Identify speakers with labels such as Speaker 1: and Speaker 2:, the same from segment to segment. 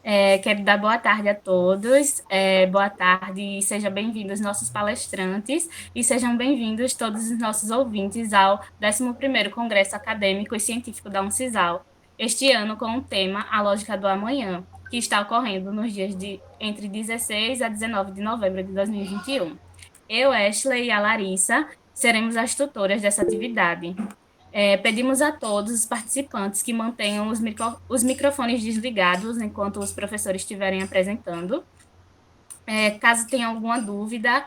Speaker 1: Quero dar boa tarde a todos. Boa tarde e sejam bem-vindos nossos palestrantes e sejam bem-vindos todos os nossos ouvintes ao 11º Congresso Acadêmico e Científico da Uncisal, este ano com o tema A Lógica do Amanhã, que está ocorrendo nos dias de entre 16 a 19 de novembro de 2021. Eu, Ashley e a Larissa seremos as tutoras dessa atividade. Pedimos a todos os participantes que mantenham os microfones desligados enquanto os professores estiverem apresentando. Caso tenha alguma dúvida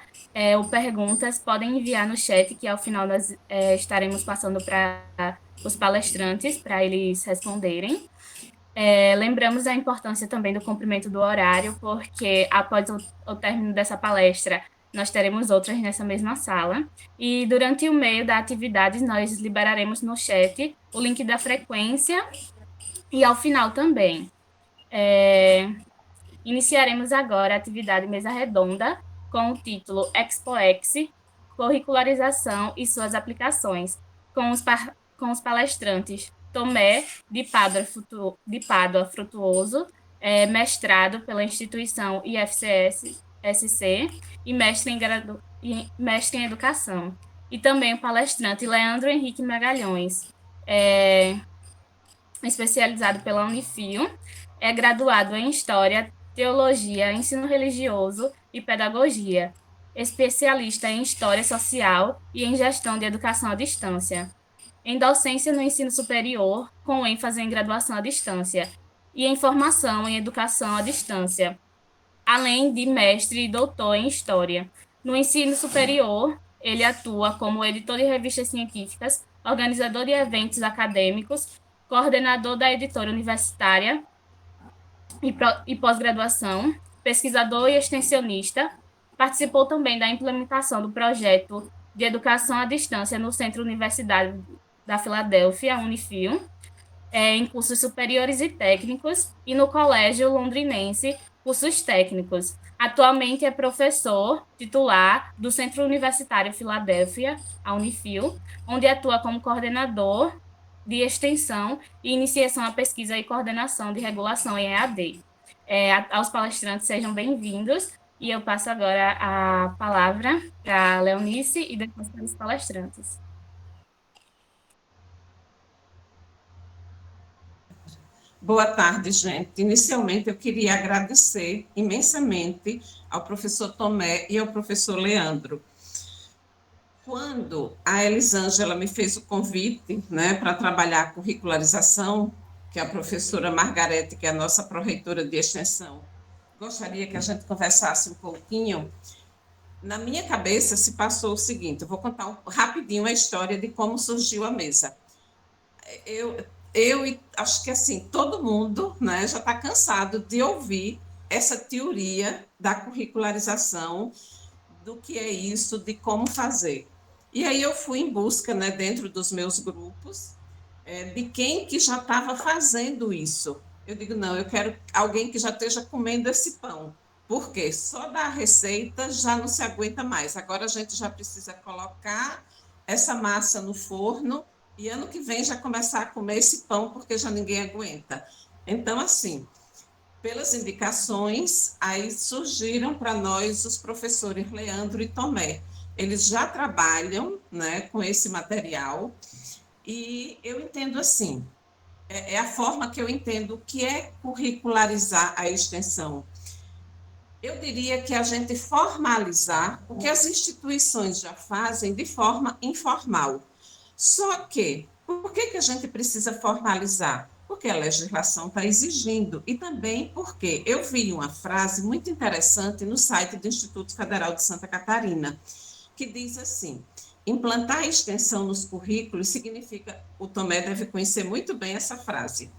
Speaker 1: ou perguntas, podem enviar no chat, que ao final nós estaremos passando para os palestrantes, para eles responderem. Lembramos a importância também do cumprimento do horário, porque após o término dessa palestra, nós teremos outras nessa mesma sala. E durante o meio da atividade, nós liberaremos no chat o link da frequência e ao final também. Iniciaremos agora a atividade mesa redonda com o título ExpoEx, Curricularização e suas aplicações, com os palestrantes Tomé de Pádua Frutuoso, mestrado pela instituição IFCS-SC e mestre em Educação. E também o palestrante Leandro Henrique Magalhães, especializado pela Unifil, é graduado em História, Teologia, Ensino Religioso e Pedagogia, especialista em História Social e em Gestão de Educação à Distância, em docência no ensino superior, com ênfase em graduação à distância, e em formação em educação à distância, além de mestre e doutor em História. No ensino superior, ele atua como editor de revistas científicas, organizador de eventos acadêmicos, coordenador da editora universitária e pós-graduação, pesquisador e extensionista. Participou também da implementação do projeto de educação à distância no Centro Universitário da Filadélfia, Unifil, em cursos superiores e técnicos, e no Colégio Londrinense, cursos técnicos. Atualmente é professor titular do Centro Universitário Filadélfia, a Unifil, onde atua como coordenador de extensão e iniciação à pesquisa e coordenação de regulação em EAD. Aos palestrantes, sejam bem-vindos, e eu passo agora a palavra para a Leonice e depois para os palestrantes.
Speaker 2: Boa tarde, gente. Inicialmente, eu queria agradecer imensamente ao professor Tomé e ao professor Leandro. Quando a Elisângela me fez o convite, né, para trabalhar a curricularização, que a professora Margarete, que é a nossa pró-reitora de extensão, gostaria que a gente conversasse um pouquinho. Na minha cabeça se passou o seguinte: eu vou contar rapidinho a história de como surgiu a mesa. eu, eu acho que assim, todo mundo, né, já está cansado de ouvir essa teoria da curricularização, do que é isso, de como fazer. E aí eu fui em busca, né, dentro dos meus grupos, de quem que já estava fazendo isso. Eu digo, não, eu quero alguém que já esteja comendo esse pão. Porque só da receita já não se aguenta mais. Agora a gente já precisa colocar essa massa no forno e ano que vem já começar a comer esse pão, porque já ninguém aguenta. Então, assim, pelas indicações, aí surgiram para nós os professores Leandro e Tomé. Eles já trabalham, né, com esse material e eu entendo assim, é a forma que eu entendo o que é curricularizar a extensão. Eu diria que a gente formalizar o que as instituições já fazem de forma informal. Só que, por que a gente precisa formalizar? Porque a legislação está exigindo, e também porque eu vi uma frase muito interessante no site do Instituto Federal de Santa Catarina, que diz assim: implantar a extensão nos currículos significa, o Tomé deve conhecer muito bem essa frase,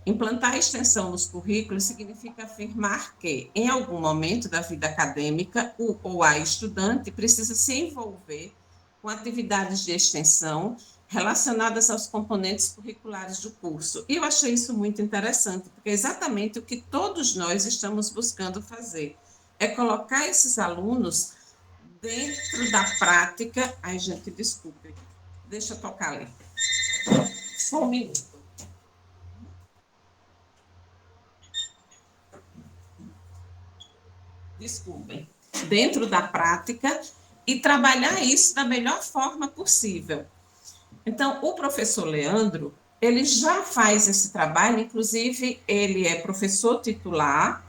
Speaker 2: implantar a extensão nos currículos significa afirmar que, em algum momento da vida acadêmica, o ou a estudante precisa se envolver com atividades de extensão relacionadas aos componentes curriculares do curso. E eu achei isso muito interessante, porque é exatamente o que todos nós estamos buscando fazer, é colocar esses alunos dentro da prática. Ai, gente, desculpe, deixa eu tocar ali. Só um minuto. desculpem, dentro da prática e trabalhar isso da melhor forma possível. Então, o professor Leandro, ele já faz esse trabalho, inclusive ele é professor titular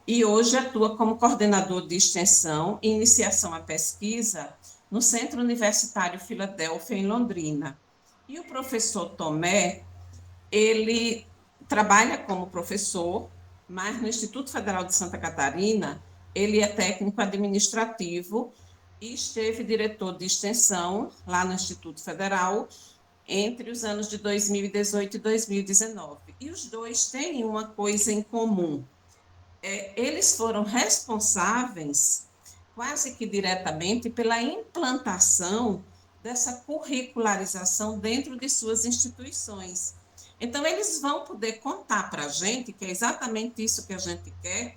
Speaker 2: e hoje atua como coordenador de extensão e iniciação à pesquisa no Centro Universitário Filadélfia, em Londrina. E o professor Tomé, ele trabalha como professor, mas no Instituto Federal de Santa Catarina, ele é técnico administrativo e esteve diretor de extensão lá no Instituto Federal entre os anos de 2018 e 2019. E os dois têm uma coisa em comum. Eles foram responsáveis, quase que diretamente, pela implantação dessa curricularização dentro de suas instituições. Então, eles vão poder contar para a gente, que é exatamente isso que a gente quer,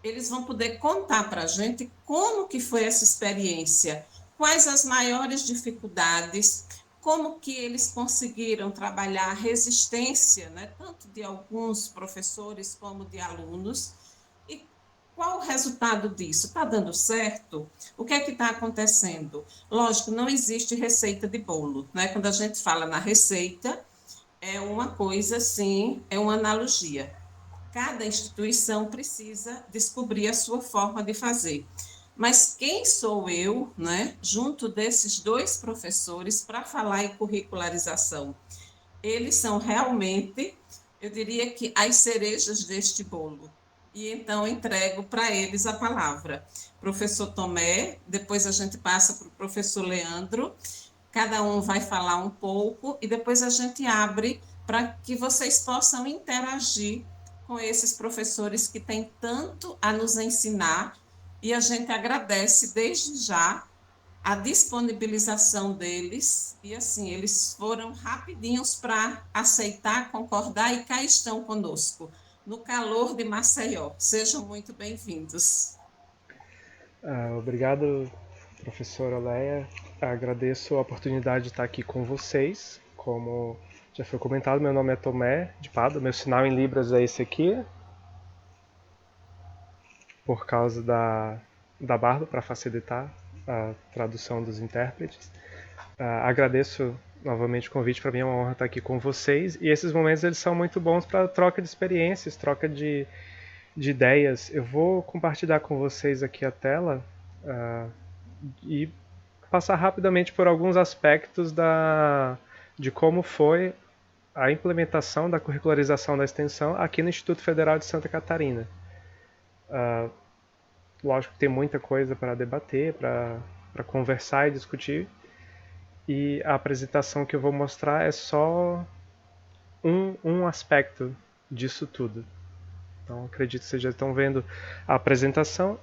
Speaker 2: eles vão poder contar para a gente como que foi essa experiência, quais as maiores dificuldades, como que eles conseguiram trabalhar a resistência, né, tanto de alguns professores como de alunos, e qual o resultado disso? Está dando certo? O que é que está acontecendo? Lógico, não existe receita de bolo, né? Quando a gente fala na receita, é uma coisa assim, é uma analogia. Cada instituição precisa descobrir a sua forma de fazer. Mas quem sou eu, né, junto desses dois professores, para falar em curricularização? Eles são realmente, eu diria que as cerejas deste bolo. E então entrego para eles a palavra. Professor Tomé, depois a gente passa para o professor Leandro, cada um vai falar um pouco e depois a gente abre para que vocês possam interagir com esses professores que têm tanto a nos ensinar e a gente agradece desde já a disponibilização deles e assim, eles foram rapidinhos para aceitar, concordar e cá estão conosco, no calor de Maceió. Sejam muito bem-vindos.
Speaker 3: Obrigado, professora Leia. Agradeço a oportunidade de estar aqui com vocês. Como já foi comentado, meu nome é Tomé de Pádua. Meu sinal em Libras é esse aqui, por causa da barba, para facilitar a tradução dos intérpretes. Agradeço novamente o convite. Para mim é uma honra estar aqui com vocês. E esses momentos eles são muito bons para troca de experiências, troca de ideias. Eu vou compartilhar com vocês aqui a tela e passar rapidamente por alguns aspectos de como foi a implementação da curricularização da extensão aqui no Instituto Federal de Santa Catarina. Lógico que tem muita coisa para debater, para conversar e discutir, e a apresentação que eu vou mostrar é só um aspecto disso tudo. Então, acredito que vocês já estão vendo a apresentação.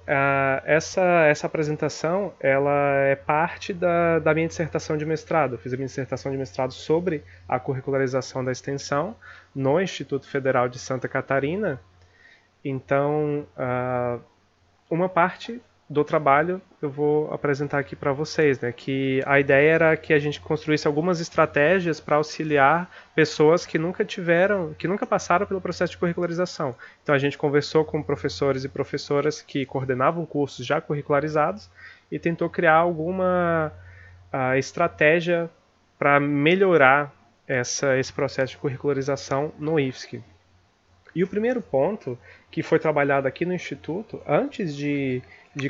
Speaker 3: Essa apresentação ela é parte da minha dissertação de mestrado. Eu fiz a minha dissertação de mestrado sobre a curricularização da extensão no Instituto Federal de Santa Catarina. Então, uma parte do trabalho eu vou apresentar aqui para vocês, né? Que a ideia era que a gente construísse algumas estratégias para auxiliar pessoas que nunca passaram pelo processo de curricularização. Então a gente conversou com professores e professoras que coordenavam cursos já curricularizados e tentou criar alguma estratégia para melhorar esse processo de curricularização no IFSC. E o primeiro ponto que foi trabalhado aqui no Instituto, antes de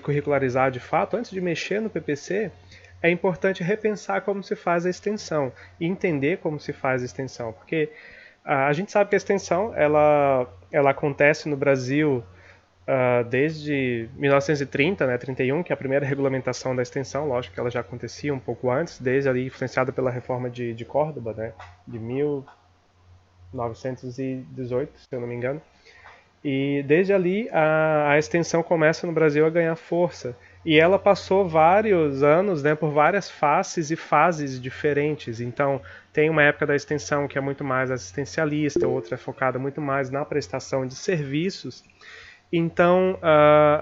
Speaker 3: curricularizar de fato, antes de mexer no PPC, é importante repensar como se faz a extensão e entender como se faz a extensão. Porque a gente sabe que a extensão ela acontece no Brasil desde 1930, né, 31, que é a primeira regulamentação da extensão. Lógico que ela já acontecia um pouco antes, desde ali influenciada pela reforma de Córdoba, né, de 1918, se eu não me engano. E desde ali a extensão começa no Brasil a ganhar força. E ela passou vários anos, né, por várias faces e fases diferentes. Então, tem uma época da extensão que é muito mais assistencialista, outra é focada muito mais na prestação de serviços. Então,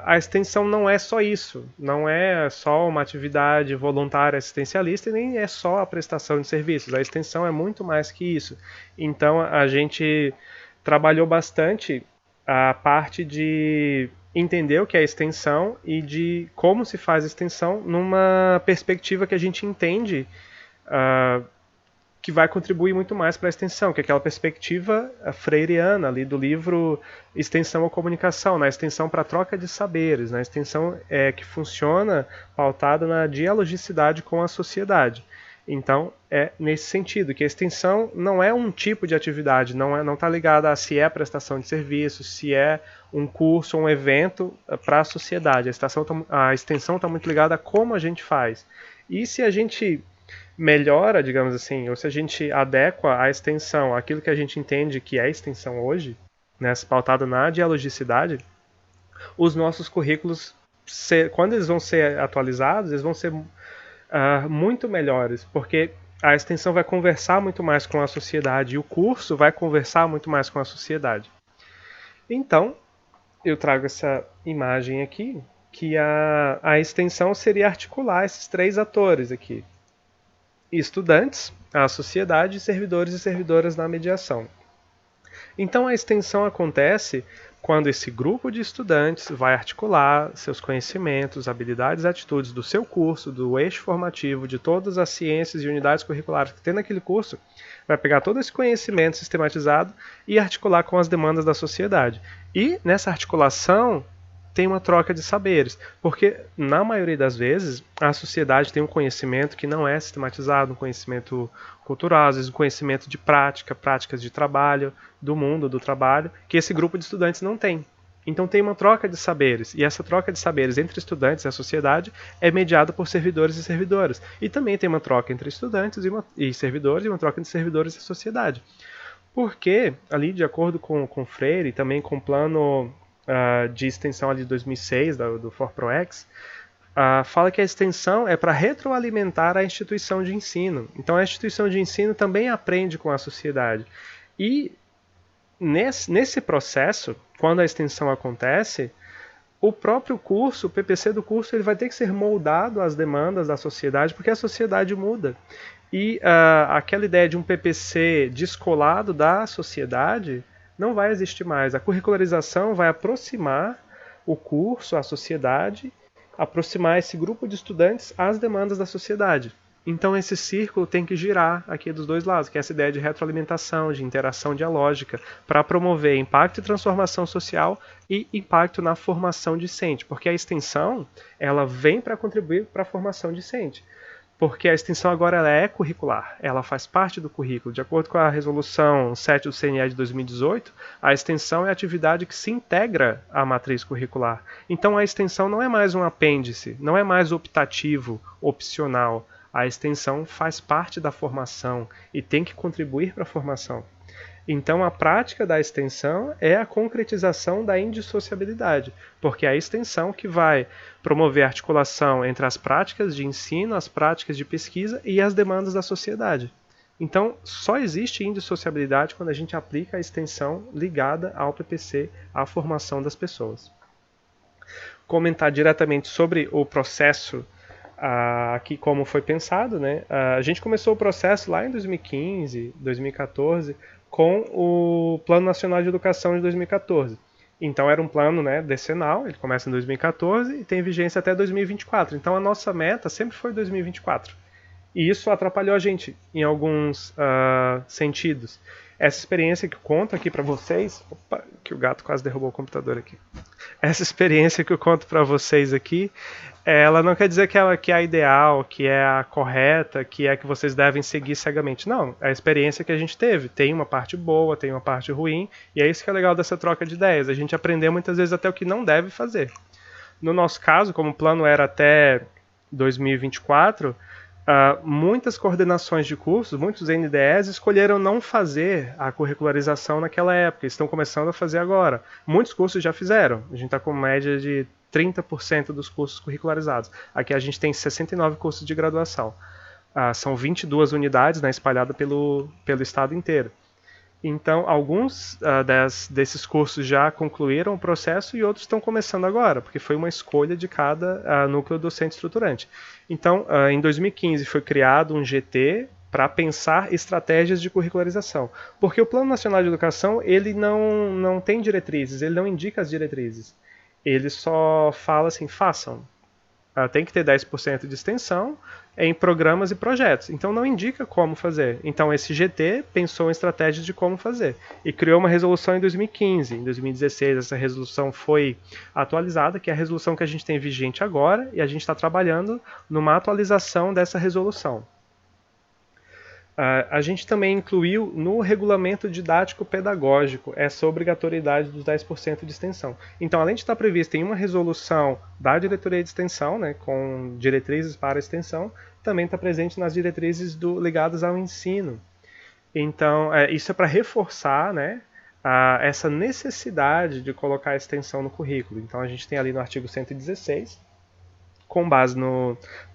Speaker 3: a extensão não é só isso, não é só uma atividade voluntária assistencialista e nem é só a prestação de serviços. A extensão é muito mais que isso. Então, a gente trabalhou bastante a parte de entender o que é extensão e de como se faz extensão numa perspectiva que a gente entende que vai contribuir muito mais para a extensão, que é aquela perspectiva freireana ali do livro Extensão à Comunicação, na extensão para a troca de saberes, na extensão que funciona pautada na dialogicidade com a sociedade. Então, é nesse sentido, que a extensão não é um tipo de atividade, não está ligada a se é prestação de serviço, se é um curso, um evento para a sociedade. A extensão está muito ligada a como a gente faz. E se a gente melhora, digamos assim, ou se a gente adequa a extensão àquilo que a gente entende que é extensão hoje, né, pautado na dialogicidade, os nossos currículos, quando eles vão ser atualizados, eles vão ser muito melhores, porque a extensão vai conversar muito mais com a sociedade e o curso vai conversar muito mais com a sociedade. Então, eu trago essa imagem aqui, que a extensão seria articular esses três atores aqui: estudantes, a sociedade, servidores e servidoras na mediação. Então a extensão acontece quando esse grupo de estudantes vai articular seus conhecimentos, habilidades e atitudes do seu curso, do eixo formativo, de todas as ciências e unidades curriculares que tem naquele curso, vai pegar todo esse conhecimento sistematizado e articular com as demandas da sociedade. E nessa articulação tem uma troca de saberes, porque na maioria das vezes a sociedade tem um conhecimento que não é sistematizado, um conhecimento cultural, às vezes um conhecimento de práticas de trabalho, do mundo do trabalho, que esse grupo de estudantes não tem. Então tem uma troca de saberes, e essa troca de saberes entre estudantes e a sociedade é mediada por servidores e servidoras. E também tem uma troca entre estudantes e servidores, e uma troca entre servidores e sociedade. Porque, ali, de acordo com Freire, e também com o plano de extensão ali de 2006, do ForProEx, fala que a extensão é para retroalimentar a instituição de ensino. Então a instituição de ensino também aprende com a sociedade. E nesse processo, quando a extensão acontece, o próprio curso, o PPC do curso, ele vai ter que ser moldado às demandas da sociedade, porque a sociedade muda. E aquela ideia de um PPC descolado da sociedade não vai existir mais. A curricularização vai aproximar o curso, a sociedade, aproximar esse grupo de estudantes às demandas da sociedade. Então esse círculo tem que girar aqui dos dois lados, que é essa ideia de retroalimentação, de interação dialógica, para promover impacto e transformação social e impacto na formação discente, porque a extensão ela vem para contribuir para a formação discente. Porque a extensão agora ela é curricular, ela faz parte do currículo. De acordo com a resolução 7 do CNE de 2018, a extensão é a atividade que se integra à matriz curricular. Então a extensão não é mais um apêndice, não é mais optativo, opcional. A extensão faz parte da formação e tem que contribuir para a formação. Então a prática da extensão é a concretização da indissociabilidade, porque é a extensão que vai promover a articulação entre as práticas de ensino, as práticas de pesquisa e as demandas da sociedade. Então só existe indissociabilidade quando a gente aplica a extensão ligada ao PPC, à formação das pessoas. Comentar diretamente sobre o processo aqui como foi pensado, né? A gente começou o processo lá em 2015, 2014, com o Plano Nacional de Educação de 2014. Então era um plano, né, decenal, ele começa em 2014 e tem vigência até 2024. Então a nossa meta sempre foi 2024. E isso atrapalhou a gente em alguns sentidos. Essa experiência que eu conto aqui para vocês... Opa, que o gato quase derrubou o computador aqui. Essa experiência que eu conto para vocês aqui, ela não quer dizer que é a ideal, que é a correta, que é a que vocês devem seguir cegamente. Não, é a experiência que a gente teve. Tem uma parte boa, tem uma parte ruim, e é isso que é legal dessa troca de ideias. A gente aprender muitas vezes até o que não deve fazer. No nosso caso, como o plano era até 2024... muitas coordenações de cursos, muitos NDEs escolheram não fazer a curricularização naquela época, estão começando a fazer agora. Muitos cursos já fizeram, a gente está com média de 30% dos cursos curricularizados. Aqui a gente tem 69 cursos de graduação. São 22 unidades, né, espalhadas pelo estado inteiro. Então, alguns desses cursos já concluíram o processo e outros estão começando agora, porque foi uma escolha de cada núcleo docente estruturante. Então, em 2015 foi criado um GT para pensar estratégias de curricularização, porque o Plano Nacional de Educação ele não tem diretrizes, ele não indica as diretrizes. ele só fala assim, façam. Tem que ter 10% de extensão em programas e projetos. Então não indica como fazer. Então esse GT pensou em estratégias de como fazer e criou uma resolução em 2015. Em 2016 essa resolução foi atualizada, que é a resolução que a gente tem vigente agora, e a gente está trabalhando numa atualização dessa resolução. A gente também incluiu no regulamento didático pedagógico essa obrigatoriedade dos 10% de extensão. Então, além de estar prevista em uma resolução da diretoria de extensão, né, com diretrizes para a extensão, também está presente nas diretrizes ligadas ao ensino. Então, isso é para reforçar, né, essa necessidade de colocar a extensão no currículo. Então, a gente tem ali no artigo 116, com base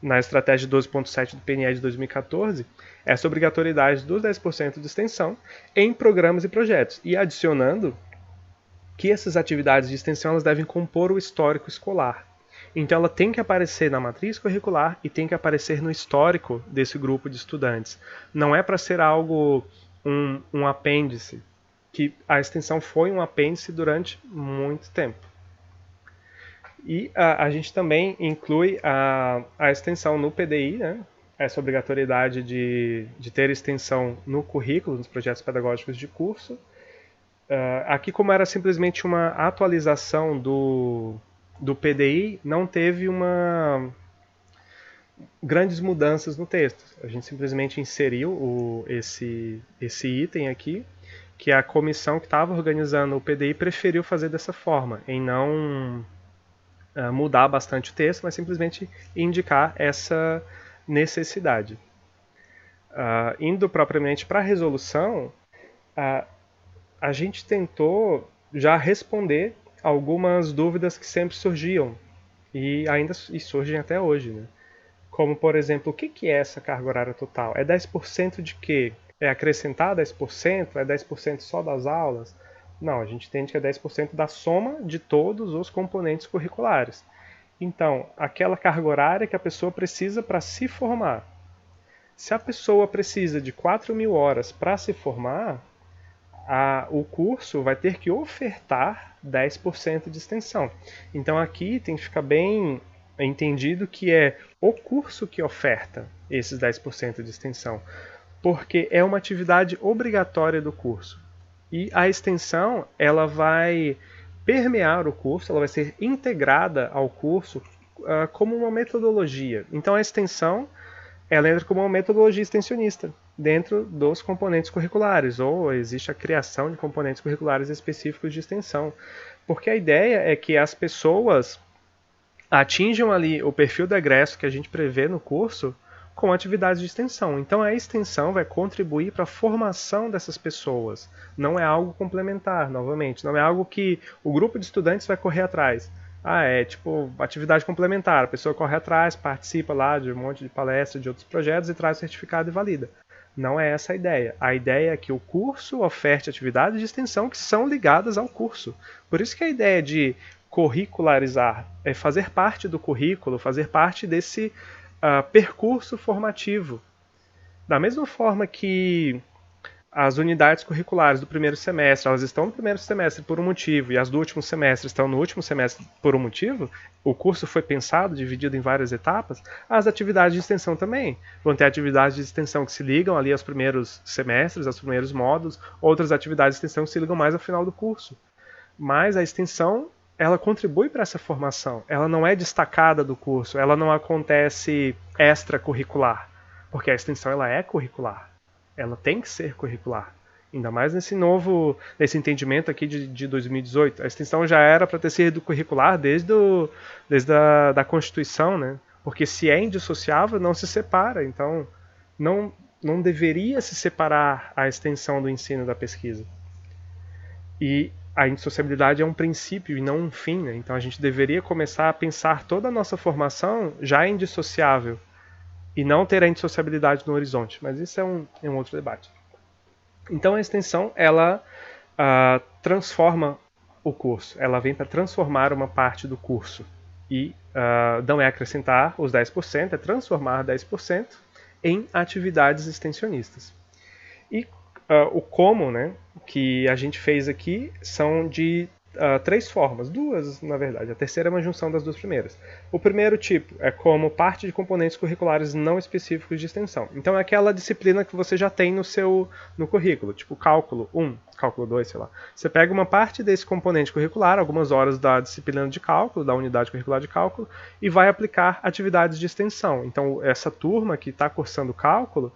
Speaker 3: na estratégia 12.7 do PNE de 2014, essa obrigatoriedade dos 10% de extensão em programas e projetos, e adicionando que essas atividades de extensão elas devem compor o histórico escolar. Então ela tem que aparecer na matriz curricular e tem que aparecer no histórico desse grupo de estudantes. Não é para ser algo, um apêndice, que a extensão foi um apêndice durante muito tempo. E a gente também inclui a extensão no PDI, né? Essa obrigatoriedade de ter extensão no currículo, nos projetos pedagógicos de curso. Aqui, como era simplesmente uma atualização do PDI, não teve grandes mudanças no texto. A gente simplesmente inseriu esse item aqui, que a comissão que estava organizando o PDI preferiu fazer dessa forma, em não mudar bastante o texto, mas simplesmente indicar essa necessidade. Indo propriamente para a resolução, a gente tentou já responder algumas dúvidas que sempre surgiam e surgem até hoje, né? Como, por exemplo, o que é essa carga horária total? É 10% de quê? É acrescentar 10%? É 10% só das aulas? Não, a gente entende que é 10% da soma de todos os componentes curriculares. Então, aquela carga horária que a pessoa precisa para se formar. Se a pessoa precisa de 4.000 horas para se formar, o curso vai ter que ofertar 10% de extensão. Então aqui tem que ficar bem entendido que é o curso que oferta esses 10% de extensão, porque é uma atividade obrigatória do curso. E a extensão, ela vai permear o curso, ela vai ser integrada ao curso como uma metodologia. Então a extensão, ela entra como uma metodologia extensionista dentro dos componentes curriculares, ou existe a criação de componentes curriculares específicos de extensão. Porque a ideia é que as pessoas atinjam ali o perfil do egresso que a gente prevê no curso com atividades de extensão. Então a extensão vai contribuir para a formação dessas pessoas. Não é algo complementar, novamente. Não é algo que o grupo de estudantes vai correr atrás. É tipo atividade complementar. A pessoa corre atrás, participa lá de um monte de palestras, de outros projetos e traz o certificado e valida. Não é essa a ideia. A ideia é que o curso oferte atividades de extensão que são ligadas ao curso. Por isso que a ideia de curricularizar é fazer parte do currículo, fazer parte desse percurso formativo. Da mesma forma que as unidades curriculares do primeiro semestre, elas estão no primeiro semestre por um motivo, e as do último semestre estão no último semestre por um motivo, o curso foi pensado, dividido em várias etapas, as atividades de extensão também. Vão ter atividades de extensão que se ligam ali aos primeiros semestres, aos primeiros módulos, outras atividades de extensão que se ligam mais ao final do curso. Mas a extensão, ela contribui para essa formação. Ela não é destacada do curso, ela não acontece extracurricular, porque a extensão ela é curricular. Ela tem que ser curricular. Ainda mais nesse entendimento aqui de 2018. A extensão já era para ter sido curricular desde a Constituição, né? Porque se é indissociável, não se separa. Então, não deveria se separar a extensão do ensino da pesquisa. E a indissociabilidade é um princípio e não um fim, né? Então a gente deveria começar a pensar toda a nossa formação já indissociável e não ter a indissociabilidade no horizonte. Mas isso é um outro debate. Então a extensão, ela transforma o curso. Ela vem para transformar uma parte do curso. E não é acrescentar os 10%, é transformar 10% em atividades extensionistas. E o como, né, que a gente fez aqui são de três formas, duas na verdade, a terceira é uma junção das duas primeiras. O primeiro tipo é como parte de componentes curriculares não específicos de extensão. Então é aquela disciplina que você já tem no currículo, tipo cálculo 1, cálculo 2, sei lá. Você pega uma parte desse componente curricular, algumas horas da disciplina de cálculo, da unidade curricular de cálculo, e vai aplicar atividades de extensão. Então essa turma que está cursando cálculo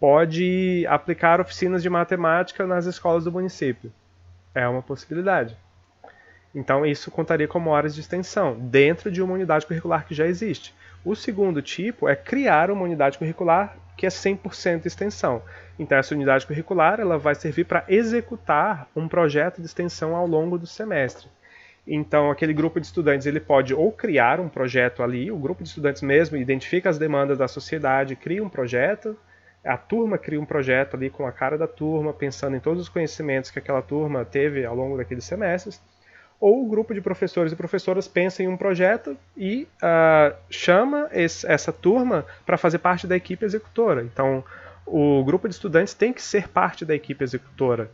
Speaker 3: pode aplicar oficinas de matemática nas escolas do município. É uma possibilidade. Então, isso contaria como horas de extensão, dentro de uma unidade curricular que já existe. O segundo tipo é criar uma unidade curricular que é 100% extensão. Então, essa unidade curricular ela vai servir para executar um projeto de extensão ao longo do semestre. Então, aquele grupo de estudantes ele pode ou criar um projeto ali, o grupo de estudantes mesmo identifica as demandas da sociedade, cria um projeto, a turma cria um projeto ali com a cara da turma, pensando em todos os conhecimentos que aquela turma teve ao longo daqueles semestres, ou o grupo de professores e professoras pensa em um projeto e chama essa turma para fazer parte da equipe executora. Então, o grupo de estudantes tem que ser parte da equipe executora.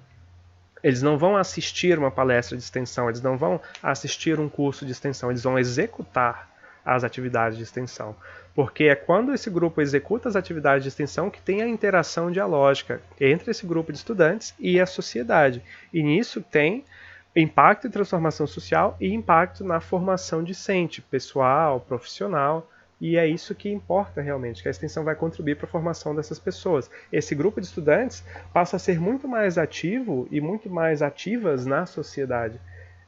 Speaker 3: Eles não vão assistir uma palestra de extensão, eles não vão assistir um curso de extensão, eles vão executar as atividades de extensão. Porque é quando esse grupo executa as atividades de extensão que tem a interação dialógica entre esse grupo de estudantes e a sociedade. E nisso tem impacto em transformação social e impacto na formação discente, pessoal, profissional, e é isso que importa realmente, que a extensão vai contribuir para a formação dessas pessoas. Esse grupo de estudantes passa a ser muito mais ativo e muito mais ativas na sociedade.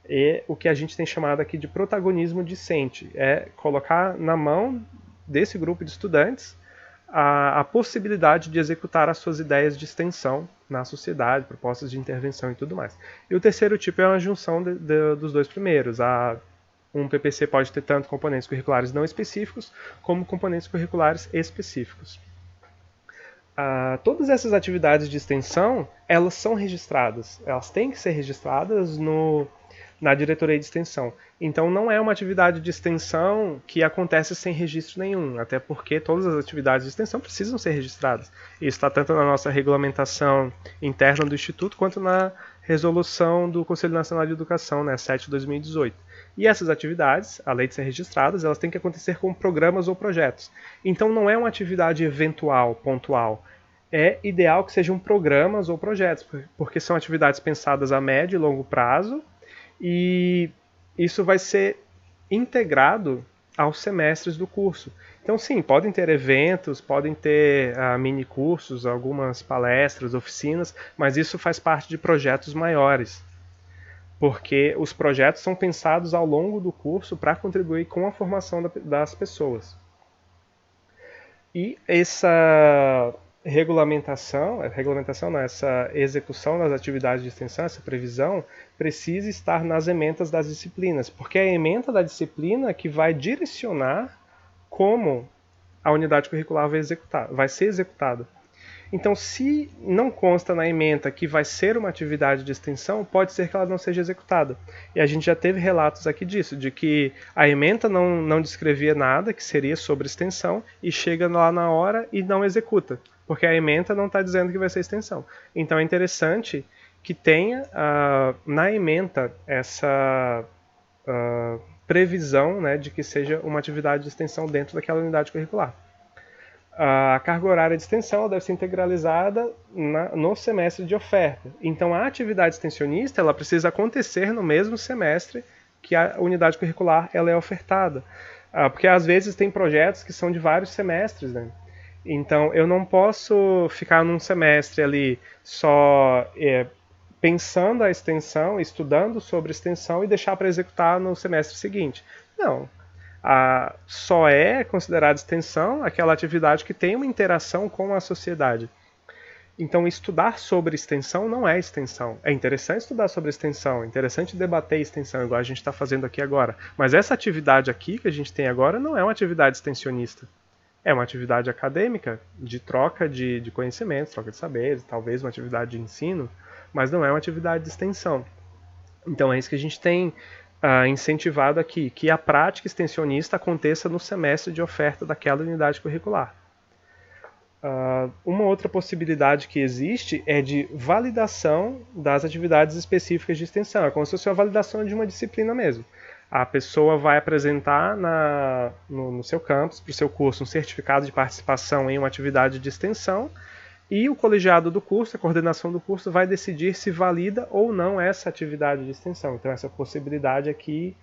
Speaker 3: É o que a gente tem chamado aqui de protagonismo discente, é colocar na mão desse grupo de estudantes a possibilidade de executar as suas ideias de extensão na sociedade, propostas de intervenção e tudo mais. E o terceiro tipo é uma junção dos dois primeiros. Um PPC pode ter tanto componentes curriculares não específicos, como componentes curriculares específicos. Todas essas atividades de extensão, elas são registradas. Elas têm que ser registradas na diretoria de extensão. Então não é uma atividade de extensão que acontece sem registro nenhum, até porque todas as atividades de extensão precisam ser registradas. Isso está tanto na nossa regulamentação interna do Instituto, quanto na resolução do Conselho Nacional de Educação, né, 7/2018. E essas atividades, além de ser registradas, elas têm que acontecer com programas ou projetos. Então não é uma atividade eventual, pontual. É ideal que sejam programas ou projetos, porque são atividades pensadas a médio e longo prazo, e isso vai ser integrado aos semestres do curso. Então, sim, podem ter eventos, podem ter mini cursos, algumas palestras, oficinas, mas isso faz parte de projetos maiores, porque os projetos são pensados ao longo do curso para contribuir com a formação das pessoas. E essa essa execução das atividades de extensão, essa previsão, precisa estar nas ementas das disciplinas, porque é a ementa da disciplina que vai direcionar como a unidade curricular vai ser executada. Então, se não consta na ementa que vai ser uma atividade de extensão, pode ser que ela não seja executada. E a gente já teve relatos aqui disso, de que a ementa não descrevia nada que seria sobre extensão e chega lá na hora e não executa, porque a ementa não está dizendo que vai ser extensão. Então é interessante que tenha na ementa essa previsão, né, de que seja uma atividade de extensão dentro daquela unidade curricular. A carga horária de extensão deve ser integralizada no semestre de oferta. Então, a atividade extensionista ela precisa acontecer no mesmo semestre que a unidade curricular ela é ofertada. Porque, às vezes, tem projetos que são de vários semestres, né? Então, eu não posso ficar num semestre ali só pensando a extensão, estudando sobre extensão e deixar para executar no semestre seguinte. Não. Só é considerada extensão aquela atividade que tem uma interação com a sociedade. Então, estudar sobre extensão não é extensão. É interessante estudar sobre extensão, é interessante debater extensão, igual a gente está fazendo aqui agora. Mas essa atividade aqui que a gente tem agora não é uma atividade extensionista. É uma atividade acadêmica, de troca de conhecimentos, troca de saberes, talvez uma atividade de ensino, mas não é uma atividade de extensão. Então, é isso que a gente tem incentivado aqui, que a prática extensionista aconteça no semestre de oferta daquela unidade curricular. Uma outra possibilidade que existe é de validação das atividades específicas de extensão. É como se fosse a validação de uma disciplina mesmo. A pessoa vai apresentar no seu campus, para o seu curso, um certificado de participação em uma atividade de extensão, e o colegiado do curso, a coordenação do curso, vai decidir se valida ou não essa atividade de extensão. Então essa possibilidade aqui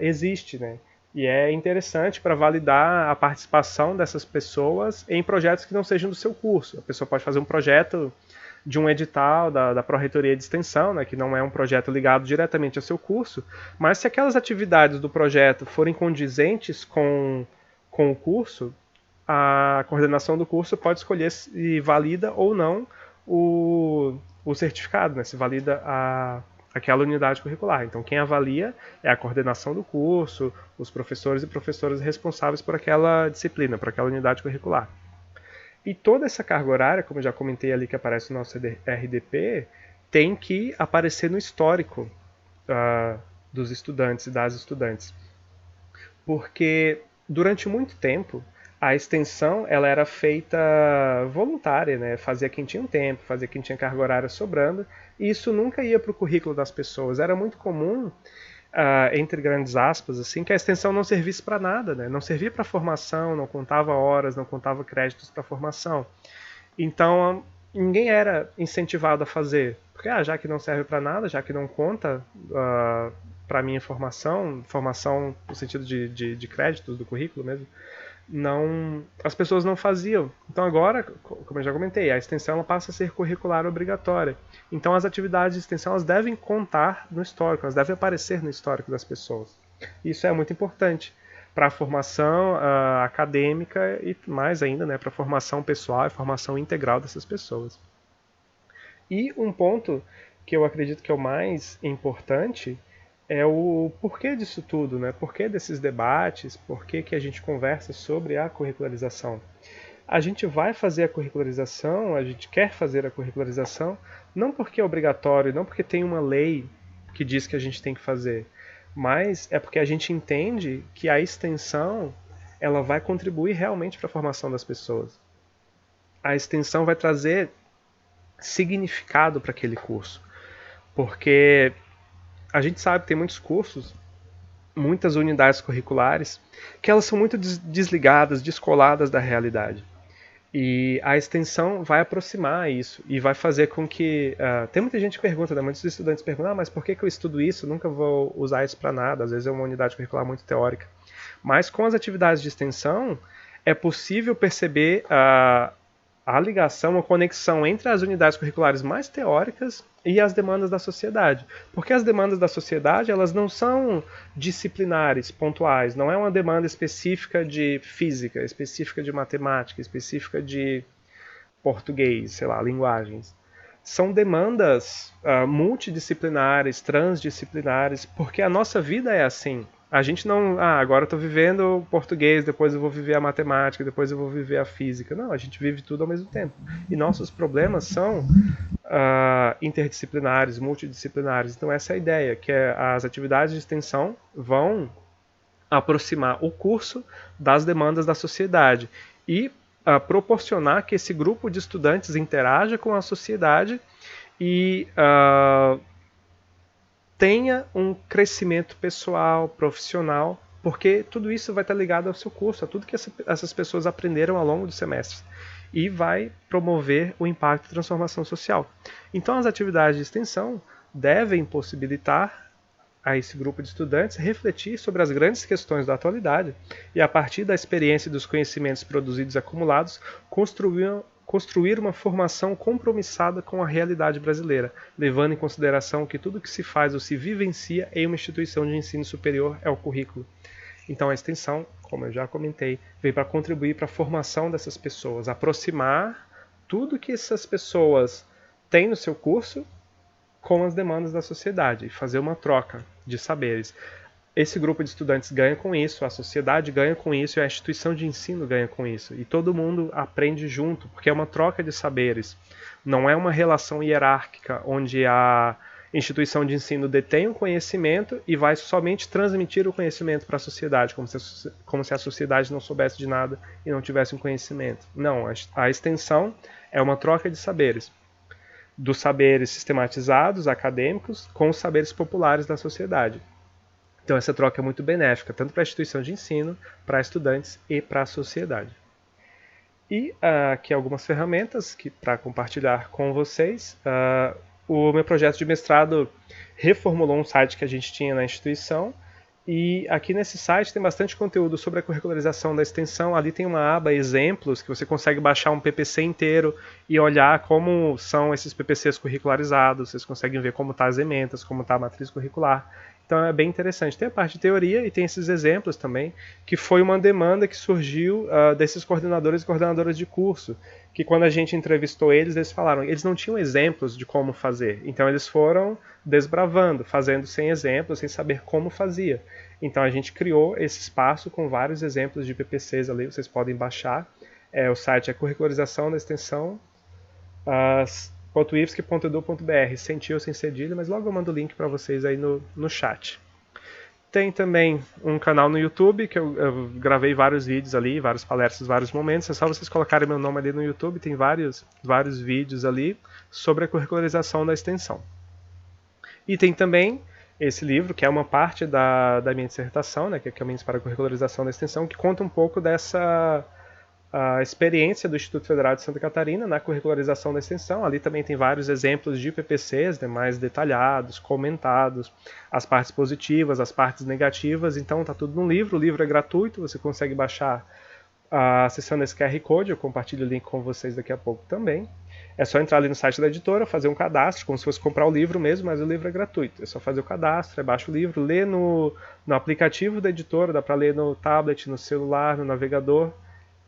Speaker 3: existe, né? E é interessante para validar a participação dessas pessoas em projetos que não sejam do seu curso. A pessoa pode fazer um projeto de um edital da Pró-Reitoria de Extensão, né, que não é um projeto ligado diretamente ao seu curso, mas se aquelas atividades do projeto forem condizentes com o curso, a coordenação do curso pode escolher se valida ou não o certificado, né, se valida aquela unidade curricular. Então, quem avalia é a coordenação do curso, os professores e professoras responsáveis por aquela disciplina, por aquela unidade curricular. E toda essa carga horária, como eu já comentei ali que aparece no nosso RDP, tem que aparecer no histórico dos estudantes e das estudantes. Porque durante muito tempo a extensão ela era feita voluntária, né? Fazia quem tinha um tempo, fazia quem tinha carga horária sobrando, e isso nunca ia para o currículo das pessoas. Era muito comum, entre grandes aspas, assim, que a extensão não servisse para nada, né? Não servia para formação, não contava horas, não contava créditos para formação. Então ninguém era incentivado a fazer, porque já que não serve para nada, já que não conta para minha formação no sentido de créditos do currículo mesmo, as pessoas não faziam. Então agora, como eu já comentei, a extensão ela passa a ser curricular obrigatória. Então as atividades de extensão elas devem contar no histórico, elas devem aparecer no histórico das pessoas. Isso é muito importante para a formação acadêmica e mais ainda, né, para a formação pessoal e formação integral dessas pessoas. E um ponto que eu acredito que é o mais importante é o porquê disso tudo, né? Porquê desses debates, porquê que a gente conversa sobre a curricularização. A gente vai fazer a curricularização, a gente quer fazer a curricularização, não porque é obrigatório, não porque tem uma lei que diz que a gente tem que fazer, mas é porque a gente entende que a extensão ela vai contribuir realmente para a formação das pessoas. A extensão vai trazer significado para aquele curso, porque a gente sabe que tem muitos cursos, muitas unidades curriculares, que elas são muito desligadas, descoladas da realidade. E a extensão vai aproximar isso e vai fazer com que... tem muita gente que pergunta, né? Muitos estudantes perguntam, mas por que eu estudo isso? Eu nunca vou usar isso para nada. Às vezes é uma unidade curricular muito teórica. Mas com as atividades de extensão, é possível perceber a ligação, a conexão entre as unidades curriculares mais teóricas e as demandas da sociedade. Porque as demandas da sociedade elas não são disciplinares, pontuais. Não é uma demanda específica de física, específica de matemática, específica de português, sei lá, linguagens. São demandas multidisciplinares, transdisciplinares, porque a nossa vida é assim. A gente não, agora eu estou vivendo o português, depois eu vou viver a matemática, depois eu vou viver a física. Não, a gente vive tudo ao mesmo tempo. E nossos problemas são interdisciplinares, multidisciplinares. Então essa é a ideia, que as atividades de extensão vão aproximar o curso das demandas da sociedade e proporcionar que esse grupo de estudantes interaja com a sociedade e tenha um crescimento pessoal, profissional, porque tudo isso vai estar ligado ao seu curso, a tudo que essas pessoas aprenderam ao longo do semestre. E vai promover o impacto e transformação social. Então as atividades de extensão devem possibilitar a esse grupo de estudantes refletir sobre as grandes questões da atualidade e, a partir da experiência e dos conhecimentos produzidos e acumulados, construir uma formação compromissada com a realidade brasileira, levando em consideração que tudo que se faz ou se vivencia em uma instituição de ensino superior é o currículo. Então a extensão, como eu já comentei, veio para contribuir para a formação dessas pessoas, aproximar tudo que essas pessoas têm no seu curso com as demandas da sociedade, e fazer uma troca de saberes. Esse grupo de estudantes ganha com isso, a sociedade ganha com isso e a instituição de ensino ganha com isso. E todo mundo aprende junto, porque é uma troca de saberes. Não é uma relação hierárquica onde a instituição de ensino detém o conhecimento e vai somente transmitir o conhecimento para a sociedade, como se a sociedade não soubesse de nada e não tivesse um conhecimento. Não, a extensão é uma troca de saberes, dos saberes sistematizados, acadêmicos, com os saberes populares da sociedade. Então essa troca é muito benéfica, tanto para a instituição de ensino, para estudantes e para a sociedade. E aqui algumas ferramentas para compartilhar com vocês. O meu projeto de mestrado reformulou um site que a gente tinha na instituição, e aqui nesse site tem bastante conteúdo sobre a curricularização da extensão. Ali tem uma aba exemplos, que você consegue baixar um PPC inteiro e olhar como são esses PPCs curricularizados. Vocês conseguem ver como está as ementas, como está a matriz curricular. Então é bem interessante. Tem a parte de teoria e tem esses exemplos também, que foi uma demanda que surgiu desses coordenadores e coordenadoras de curso, que quando a gente entrevistou eles falaram, eles não tinham exemplos de como fazer. Então eles foram desbravando, fazendo sem exemplos, sem saber como fazia. Então a gente criou esse espaço com vários exemplos de PPCs ali, vocês podem baixar. O site é curricularização da extensão .ifsc.edu.br, sem tio, sem cedilha, mas logo eu mando o link para vocês aí no chat. Tem também um canal no YouTube, que eu gravei vários vídeos ali, várias palestras, vários momentos. É só vocês colocarem meu nome ali no YouTube, tem vários vídeos ali sobre a curricularização da extensão. E tem também esse livro, que é uma parte da minha dissertação, né, que é Caminhos para a Curricularização da Extensão, que conta um pouco dessa a experiência do Instituto Federal de Santa Catarina na curricularização da extensão. Ali também tem vários exemplos de PPCs, né, mais detalhados, comentados, as partes positivas, as partes negativas. Então está tudo no livro. O livro é gratuito, você consegue baixar acessando esse QR Code. Eu compartilho o link com vocês daqui a pouco também. É só entrar ali no site da editora, fazer um cadastro, como se fosse comprar o livro mesmo, mas o livro é gratuito. É só fazer o cadastro, baixa o livro, lê no aplicativo da editora, dá para ler no tablet, no celular, no navegador.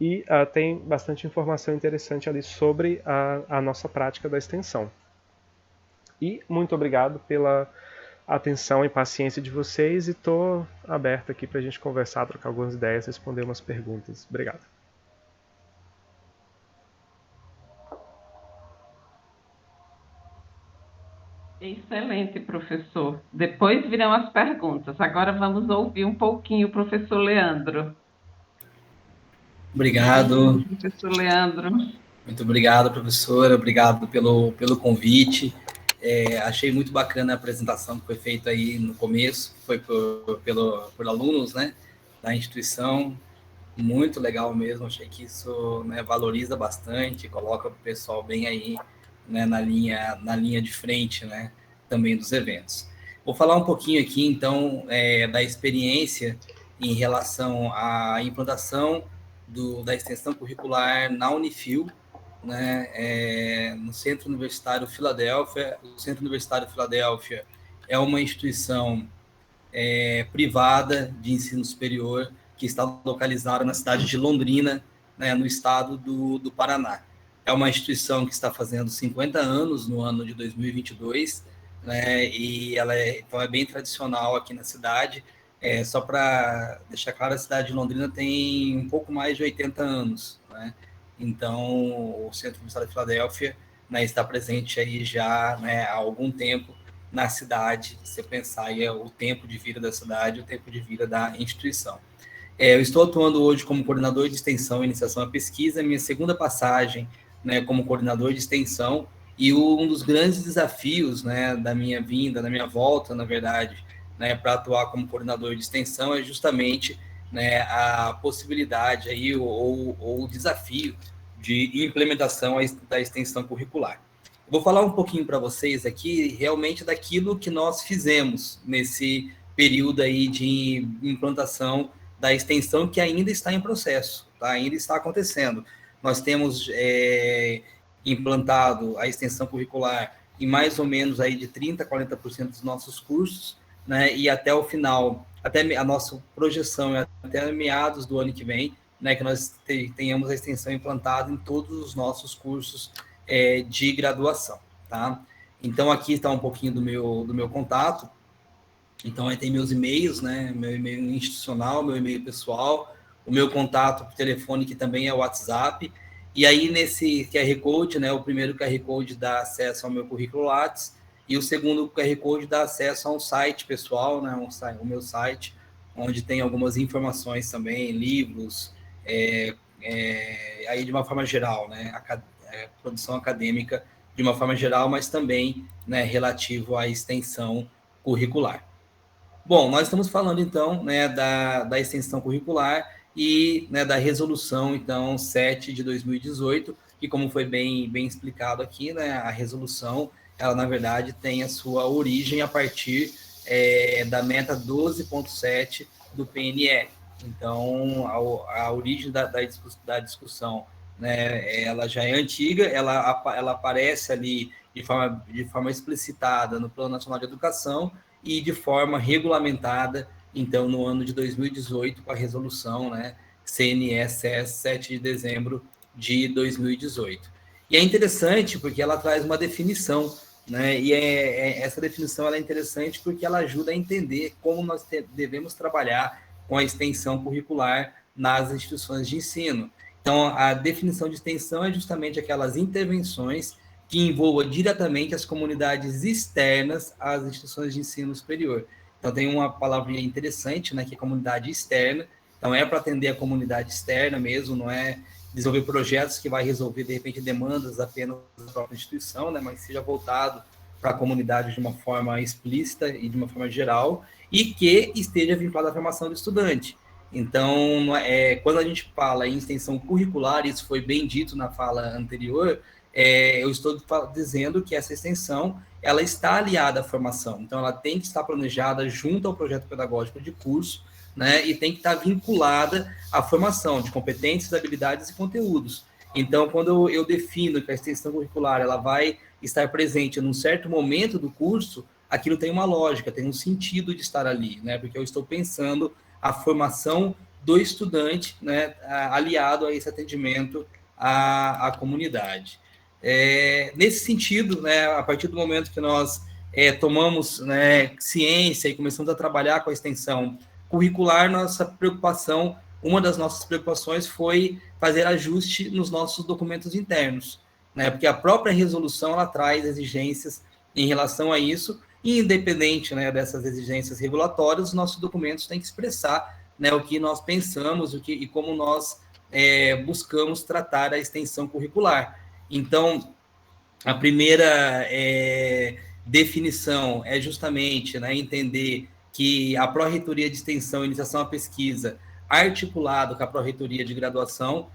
Speaker 3: E tem bastante informação interessante ali sobre a nossa prática da extensão. E muito obrigado pela atenção e paciência de vocês, e estou aberto aqui para a gente conversar, trocar algumas ideias, responder umas perguntas. Obrigado.
Speaker 2: Excelente, professor. Depois virão as perguntas. Agora vamos ouvir um pouquinho o professor Leandro.
Speaker 4: Obrigado.
Speaker 2: Professor Leandro.
Speaker 4: Muito obrigado, professora. Obrigado pelo convite. Achei muito bacana a apresentação que foi feita aí no começo, que foi por alunos, né, da instituição. Muito legal mesmo. Achei que isso, né, valoriza bastante, coloca o pessoal bem aí, né, na linha de frente, né, também dos eventos. Vou falar um pouquinho aqui, então, da experiência em relação à implantação da extensão curricular na Unifil, né, no Centro Universitário Filadélfia. O Centro Universitário Filadélfia é uma instituição privada de ensino superior que está localizada na cidade de Londrina, né, no estado do Paraná. É uma instituição que está fazendo 50 anos no ano de 2022, né, e ela então é bem tradicional aqui na cidade. Só para deixar claro, a cidade de Londrina tem um pouco mais de 80 anos, né? Então, o Centro Universitário de Filadélfia, né, está presente aí já, né, há algum tempo na cidade. Se você pensar aí, o tempo de vida da cidade, o tempo de vida da instituição. Eu estou atuando hoje como coordenador de extensão e iniciação à pesquisa, minha segunda passagem, né, como coordenador de extensão, e um dos grandes desafios, né, da minha vinda, da minha volta, na verdade, né, para atuar como coordenador de extensão é justamente, né, a possibilidade aí, ou o desafio de implementação da extensão curricular. Vou falar um pouquinho para vocês aqui realmente daquilo que nós fizemos nesse período aí de implantação da extensão, que ainda está em processo, tá? Ainda está acontecendo. Nós temos implantado a extensão curricular em mais ou menos aí de 30% a 40% dos nossos cursos, né, e até o final, até a nossa projeção é até meados do ano que vem, né, que nós tenhamos a extensão implantada em todos os nossos cursos de graduação, tá? Então, aqui está um pouquinho do meu contato. Então, aí tem meus e-mails, né, meu e-mail institucional, meu e-mail pessoal, o meu contato por telefone, que também é o WhatsApp, e aí nesse QR Code, né, o primeiro QR Code dá acesso ao meu currículo Lattes, e o segundo, o QR Code, dá acesso a um site pessoal, né, o meu site, onde tem algumas informações também, livros, aí de uma forma geral, né, produção acadêmica de uma forma geral, mas também, né, relativo à extensão curricular. Bom, nós estamos falando, então, né, da extensão curricular e, né, da resolução, então, 7 de 2018, que, como foi bem explicado aqui, né, a resolução, ela, na verdade, tem a sua origem a partir da meta 12.7 do PNE. Então, a origem da discussão, né, ela já é antiga, ela aparece ali de forma explicitada no Plano Nacional de Educação e de forma regulamentada, então, no ano de 2018, com a resolução, né, CNE-CS 7 de dezembro de 2018. E é interessante porque ela traz uma definição, né, e essa definição ela é interessante porque ela ajuda a entender como nós devemos trabalhar com a extensão curricular nas instituições de ensino. Então, a definição de extensão é justamente aquelas intervenções que envolvam diretamente as comunidades externas às instituições de ensino superior. Então, tem uma palavrinha interessante, né, que é comunidade externa. Então, é para atender a comunidade externa mesmo, não é desenvolver projetos que vai resolver, de repente, demandas apenas da própria instituição, né, mas seja voltado para a comunidade de uma forma explícita e de uma forma geral, e que esteja vinculado à formação do estudante. Então, quando a gente fala em extensão curricular, isso foi bem dito na fala anterior, eu estou dizendo que essa extensão ela está aliada à formação. Então, ela tem que estar planejada junto ao projeto pedagógico de curso, né, e tem que estar vinculada à formação de competências, habilidades e conteúdos. Então, quando eu defino que a extensão curricular ela vai estar presente num certo momento do curso, aquilo tem uma lógica, tem um sentido de estar ali, né, porque eu estou pensando a formação do estudante, né, aliado a esse atendimento à comunidade. Nesse sentido, né, a partir do momento que nós tomamos, né, ciência e começamos a trabalhar com a extensão curricular, uma das nossas preocupações foi fazer ajuste nos nossos documentos internos, né, porque a própria resolução ela traz exigências em relação a isso, e independente, né, dessas exigências regulatórias, os nossos documentos têm que expressar, né, o que nós pensamos e como nós buscamos tratar a extensão curricular. Então, a primeira definição é justamente, né, entender que a Pró-Reitoria de Extensão e Iniciação à Pesquisa, articulado com a Pró-Reitoria de Graduação,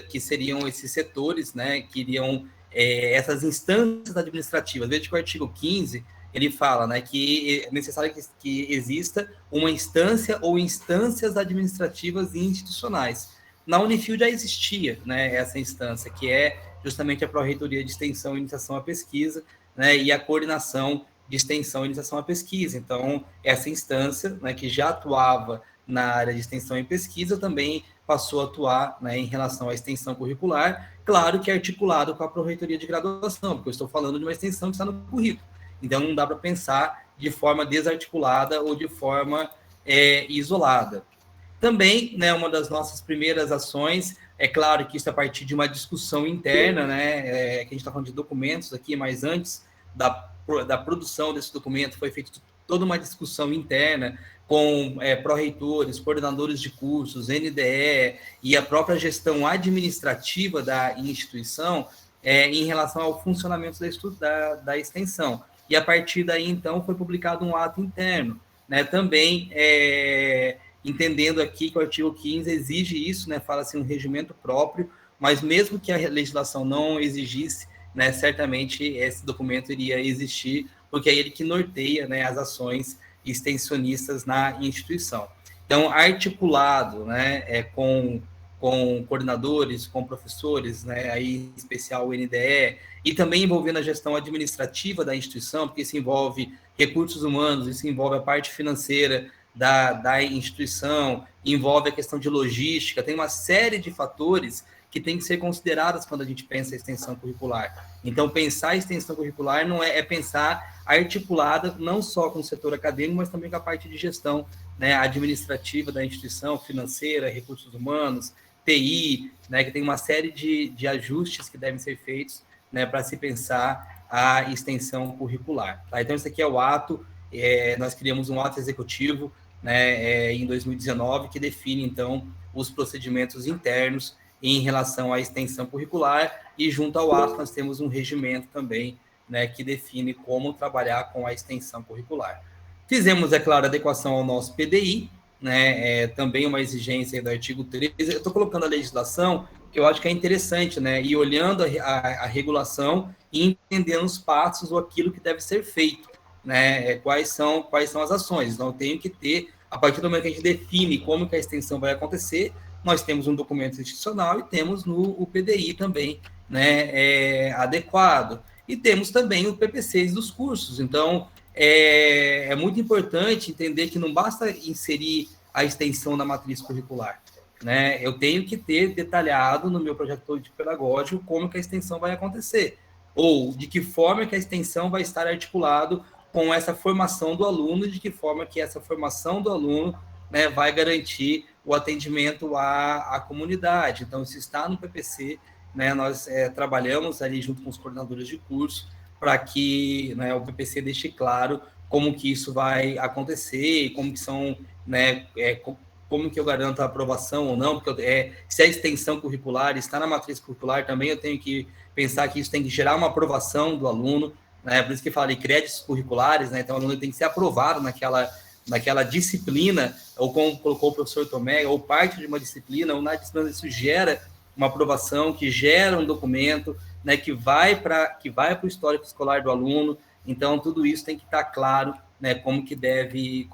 Speaker 4: que seriam esses setores, né, que iriam essas instâncias administrativas. Veja que o artigo 15, ele fala, né, que é necessário que exista uma instância ou instâncias administrativas e institucionais. Na Unifil já existia, né, essa instância, que é justamente a Pró-Reitoria de Extensão e Iniciação à Pesquisa, né, e a Coordenação de Extensão e Iniciação à Pesquisa. Então, essa instância, né, que já atuava na área de extensão e pesquisa, também passou a atuar, né, em relação à extensão curricular, claro que articulado com a Pró-Reitoria de Graduação, porque eu estou falando de uma extensão que está no currículo. Então, não dá para pensar de forma desarticulada ou de forma isolada. Também, né, uma das nossas primeiras ações, é claro que isso é a partir de uma discussão interna, né, que a gente está falando de documentos aqui, mas antes da produção desse documento foi feita toda uma discussão interna com pró-reitores, coordenadores de cursos, NDE e a própria gestão administrativa da instituição em relação ao funcionamento da extensão. E a partir daí, então, foi publicado um ato interno, né, também entendendo aqui que o artigo 15 exige isso, né, fala-se um regimento próprio, mas mesmo que a legislação não exigisse, né, certamente esse documento iria existir, porque é ele que norteia, né, as ações extensionistas na instituição. Então, articulado, né, com coordenadores, com professores, né, aí em especial o NDE, e também envolvendo a gestão administrativa da instituição, porque isso envolve recursos humanos, isso envolve a parte financeira da instituição, envolve a questão de logística, tem uma série de fatores que tem que ser consideradas quando a gente pensa em extensão curricular. Então, pensar a extensão curricular não é pensar articulada não só com o setor acadêmico, mas também com a parte de gestão, né, administrativa da instituição, financeira, recursos humanos, TI, né, que tem uma série de ajustes que devem ser feitos né, para se pensar a extensão curricular. Tá? Então, esse aqui é o ato, nós criamos um ato executivo, né, em 2019, que define, então, os procedimentos internos em relação à extensão curricular, e junto ao ato nós temos um regimento também, né, que define como trabalhar com a extensão curricular. Fizemos, é claro, adequação ao nosso PDI, né, também uma exigência do artigo 13. Eu estou colocando a legislação, que eu acho que é interessante, né, e olhando a regulação e entendendo os passos ou aquilo que deve ser feito, né, quais são as ações. Então, eu tenho que ter, a partir do momento que a gente define como que a extensão vai acontecer, nós temos um documento institucional e temos o PDI também, né, adequado. E temos também o PPCs dos cursos. Então, é muito importante entender que não basta inserir a extensão na matriz curricular, né? Eu tenho que ter detalhado no meu projeto pedagógico como que a extensão vai acontecer, ou de que forma que a extensão vai estar articulado com essa formação do aluno, e de que forma que essa formação do aluno, né, vai garantir o atendimento à comunidade. Então, isso está no PPC, né, nós trabalhamos ali junto com os coordenadores de curso para que, né, o PPC deixe claro como que isso vai acontecer, como que são, né, como que eu garanto a aprovação ou não, porque se a extensão curricular está na matriz curricular, também eu tenho que pensar que isso tem que gerar uma aprovação do aluno, né, por isso que eu falei créditos curriculares, né, então o aluno tem que ser aprovado naquela disciplina, ou como colocou o professor Tomé, ou parte de uma disciplina, ou na disciplina isso gera uma aprovação, que gera um documento, né, que vai para o histórico escolar do aluno. Então, tudo isso tem que estar claro, né, como que deve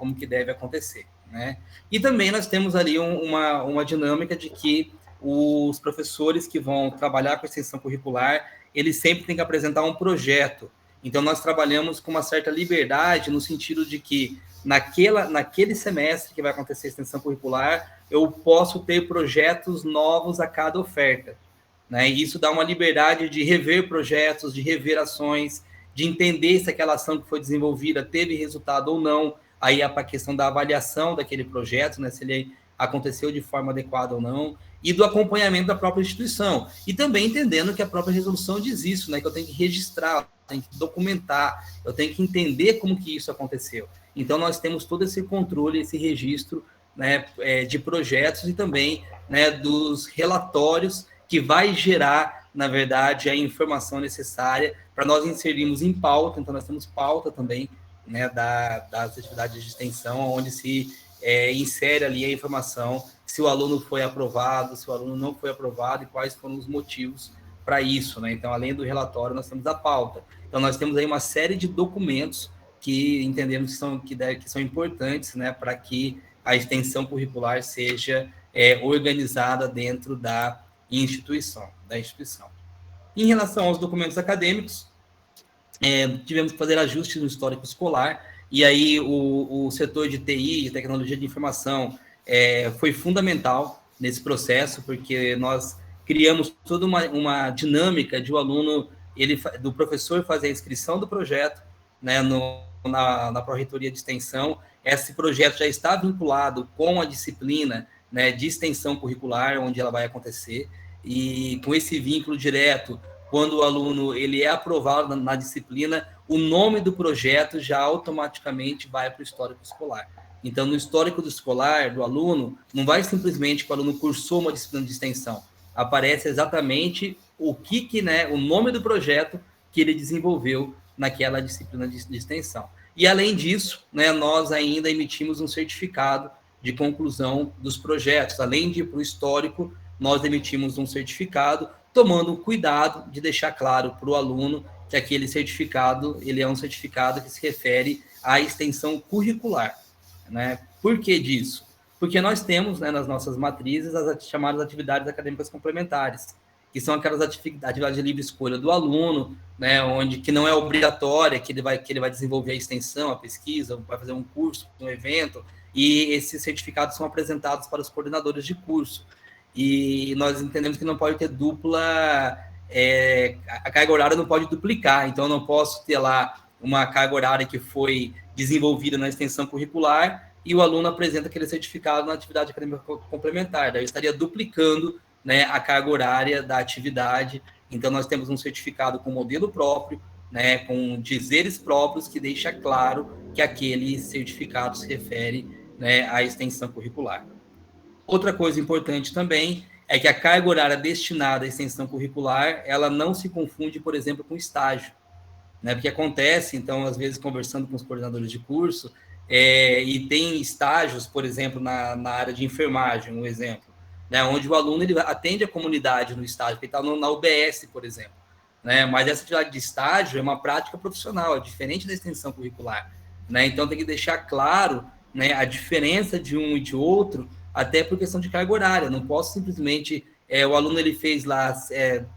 Speaker 4: acontecer, né? E também nós temos ali uma dinâmica de que os professores que vão trabalhar com a extensão curricular, eles sempre têm que apresentar um projeto. Então, nós trabalhamos com uma certa liberdade, no sentido de que naquele semestre que vai acontecer a extensão curricular, eu posso ter projetos novos a cada oferta, né? E isso dá uma liberdade de rever projetos, de rever ações, de entender se aquela ação que foi desenvolvida teve resultado ou não, aí é a questão da avaliação daquele projeto, né? Se ele aconteceu de forma adequada ou não, e do acompanhamento da própria instituição. E também entendendo que a própria resolução diz isso, né? Que eu tenho que registrar, eu tenho que documentar, eu tenho que entender como que isso aconteceu. Então, nós temos todo esse controle, esse registro, né, de projetos e também, né, dos relatórios que vai gerar, na verdade, a informação necessária para nós inserirmos em pauta. Então, nós temos pauta também, né, das atividades de extensão, onde se insere ali a informação se o aluno foi aprovado, se o aluno não foi aprovado e quais foram os motivos para isso, né? Então, além do relatório, nós temos a pauta. Então, nós temos aí uma série de documentos que entendemos que são importantes, né, para que a extensão curricular seja organizada dentro da instituição. Em relação aos documentos acadêmicos, tivemos que fazer ajustes no histórico escolar, e aí o setor de TI, de tecnologia de informação, foi fundamental nesse processo, porque nós criamos toda uma dinâmica de o aluno, do professor fazer a inscrição do projeto, né, na Pró-Reitoria de Extensão. Esse projeto já está vinculado com a disciplina, né, de extensão curricular, onde ela vai acontecer, e com esse vínculo direto, quando o aluno ele é aprovado na disciplina, o nome do projeto já automaticamente vai para o histórico escolar. Então, no histórico do escolar, do aluno, não vai simplesmente que o aluno cursou uma disciplina de extensão, aparece exatamente o nome do projeto que ele desenvolveu naquela disciplina de extensão. E, além disso, né, nós ainda emitimos um certificado de conclusão dos projetos. Além de ir para o histórico, nós emitimos um certificado, tomando cuidado de deixar claro para o aluno que aquele certificado ele é um certificado que se refere à extensão curricular, né? Por que disso? Porque nós temos, né, nas nossas matrizes as chamadas atividades acadêmicas complementares, que são aquelas atividades de livre escolha do aluno, né, que não é obrigatória, que ele vai desenvolver a extensão, a pesquisa, vai fazer um curso, um evento, e esses certificados são apresentados para os coordenadores de curso. E nós entendemos que não pode ter dupla, a carga horária não pode duplicar, então eu não posso ter lá uma carga horária que foi desenvolvida na extensão curricular e o aluno apresenta aquele certificado na atividade acadêmica complementar, daí eu estaria duplicando, né, a carga horária da atividade, Então, nós temos um certificado com modelo próprio, né, com dizeres próprios, que deixa claro que aquele certificado se refere, né, à extensão curricular. Outra coisa importante também é que a carga horária destinada à extensão curricular, ela não se confunde, por exemplo, com estágio, né? Porque acontece, então, às vezes, conversando com os coordenadores de curso, e tem estágios, por exemplo, na área de enfermagem, um exemplo, né? Onde o aluno ele atende a comunidade no estágio, ele está na UBS, por exemplo, né? Mas essa atividade de estágio é uma prática profissional, é diferente da extensão curricular, né? Então, tem que deixar claro, né, a diferença de um e de outro, até por questão de carga horária. Não posso simplesmente, o aluno ele fez lá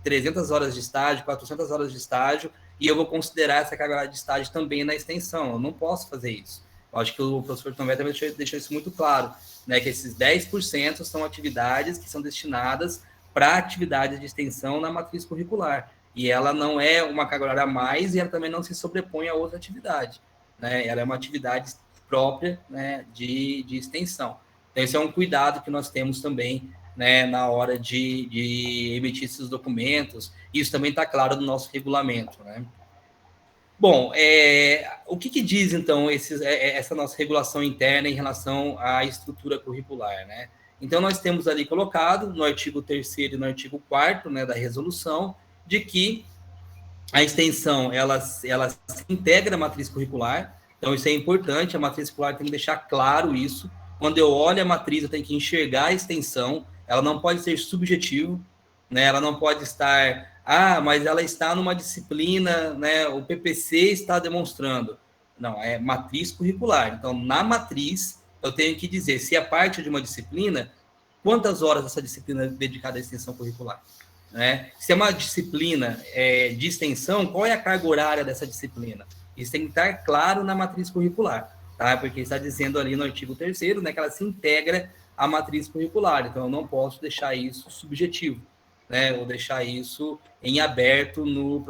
Speaker 4: 300 horas de estágio, 400 horas de estágio, e eu vou considerar essa carga horária de estágio também na extensão. Eu não posso fazer isso. Eu acho que o professor também deixou isso muito claro, né, que esses 10% são atividades que são destinadas para atividades de extensão na matriz curricular. E ela não é uma carga horária a mais, e ela também não se sobrepõe a outra atividade, né? Ela é uma atividade própria, né, de extensão. Então, esse é um cuidado que nós temos também, né, na hora de emitir esses documentos. Isso também está claro no nosso regulamento, né? Bom, o que diz, então, essa nossa regulação interna em relação à estrutura curricular, né? Então, nós temos ali colocado, no artigo 3º e no artigo 4º, né, da resolução, de que a extensão, ela se integra à matriz curricular. Então, isso é importante, a matriz curricular tem que deixar claro isso. Quando eu olho a matriz, eu tenho que enxergar a extensão, ela não pode ser subjetiva, né? Ela não pode estar, mas ela está numa disciplina, né? O PPC está demonstrando. Não, é matriz curricular. Então, na matriz, eu tenho que dizer, se é parte de uma disciplina, quantas horas essa disciplina é dedicada à extensão curricular, né? Se é uma disciplina de extensão, qual é a carga horária dessa disciplina? Isso tem que estar claro na matriz curricular, tá? Porque está dizendo ali no artigo 3º, né, que ela se integra à matriz curricular. Então, eu não posso deixar isso subjetivo, né? Ou deixar isso em aberto no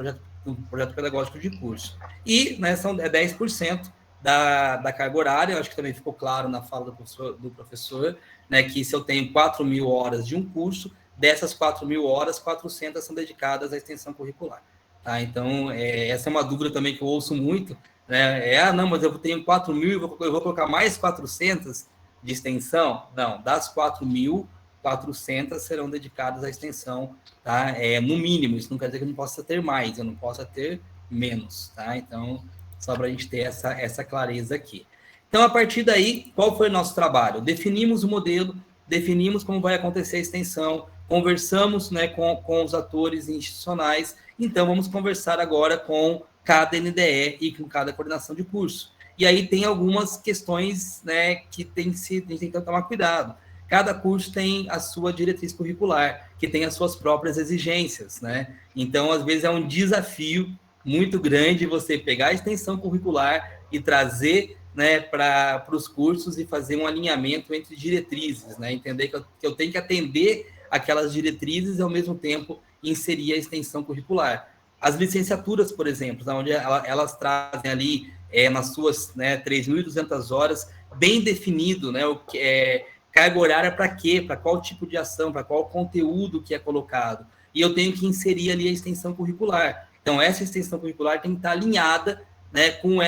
Speaker 4: projeto pedagógico de curso. E, né, são 10% da carga horária. Eu acho que também ficou claro na fala do professor, né, que se eu tenho 4.000 horas de um curso, dessas 4.000 horas, 400 são dedicadas à extensão curricular. Tá? Então, essa é uma dúvida também que eu ouço muito, né? Não, mas eu tenho 4.000 e eu vou colocar mais 400 de extensão? Não, das 4.000, 400 serão dedicadas à extensão, tá? No mínimo, isso não quer dizer que eu não possa ter mais, eu não possa ter menos, tá? Então, só para a gente ter essa clareza aqui. Então, a partir daí, qual foi o nosso trabalho? Definimos o modelo, definimos como vai acontecer a extensão, conversamos, né, com os atores institucionais. Então, vamos conversar agora com cada NDE e com cada coordenação de curso. E aí tem algumas questões, né, que a gente tem que tomar cuidado. Cada curso tem a sua diretriz curricular, que tem as suas próprias exigências, né? Então, às vezes, é um desafio muito grande você pegar a extensão curricular e trazer, né, para os cursos e fazer um alinhamento entre diretrizes, né? Entender que eu tenho que atender aquelas diretrizes e, ao mesmo tempo, inserir a extensão curricular. As licenciaturas, por exemplo, onde elas trazem ali, nas suas, né, 3.200 horas, bem definido, né, o que carga horária para quê, para qual tipo de ação, para qual conteúdo que é colocado. E eu tenho que inserir ali a extensão curricular. Então, essa extensão curricular tem que estar alinhada, né, com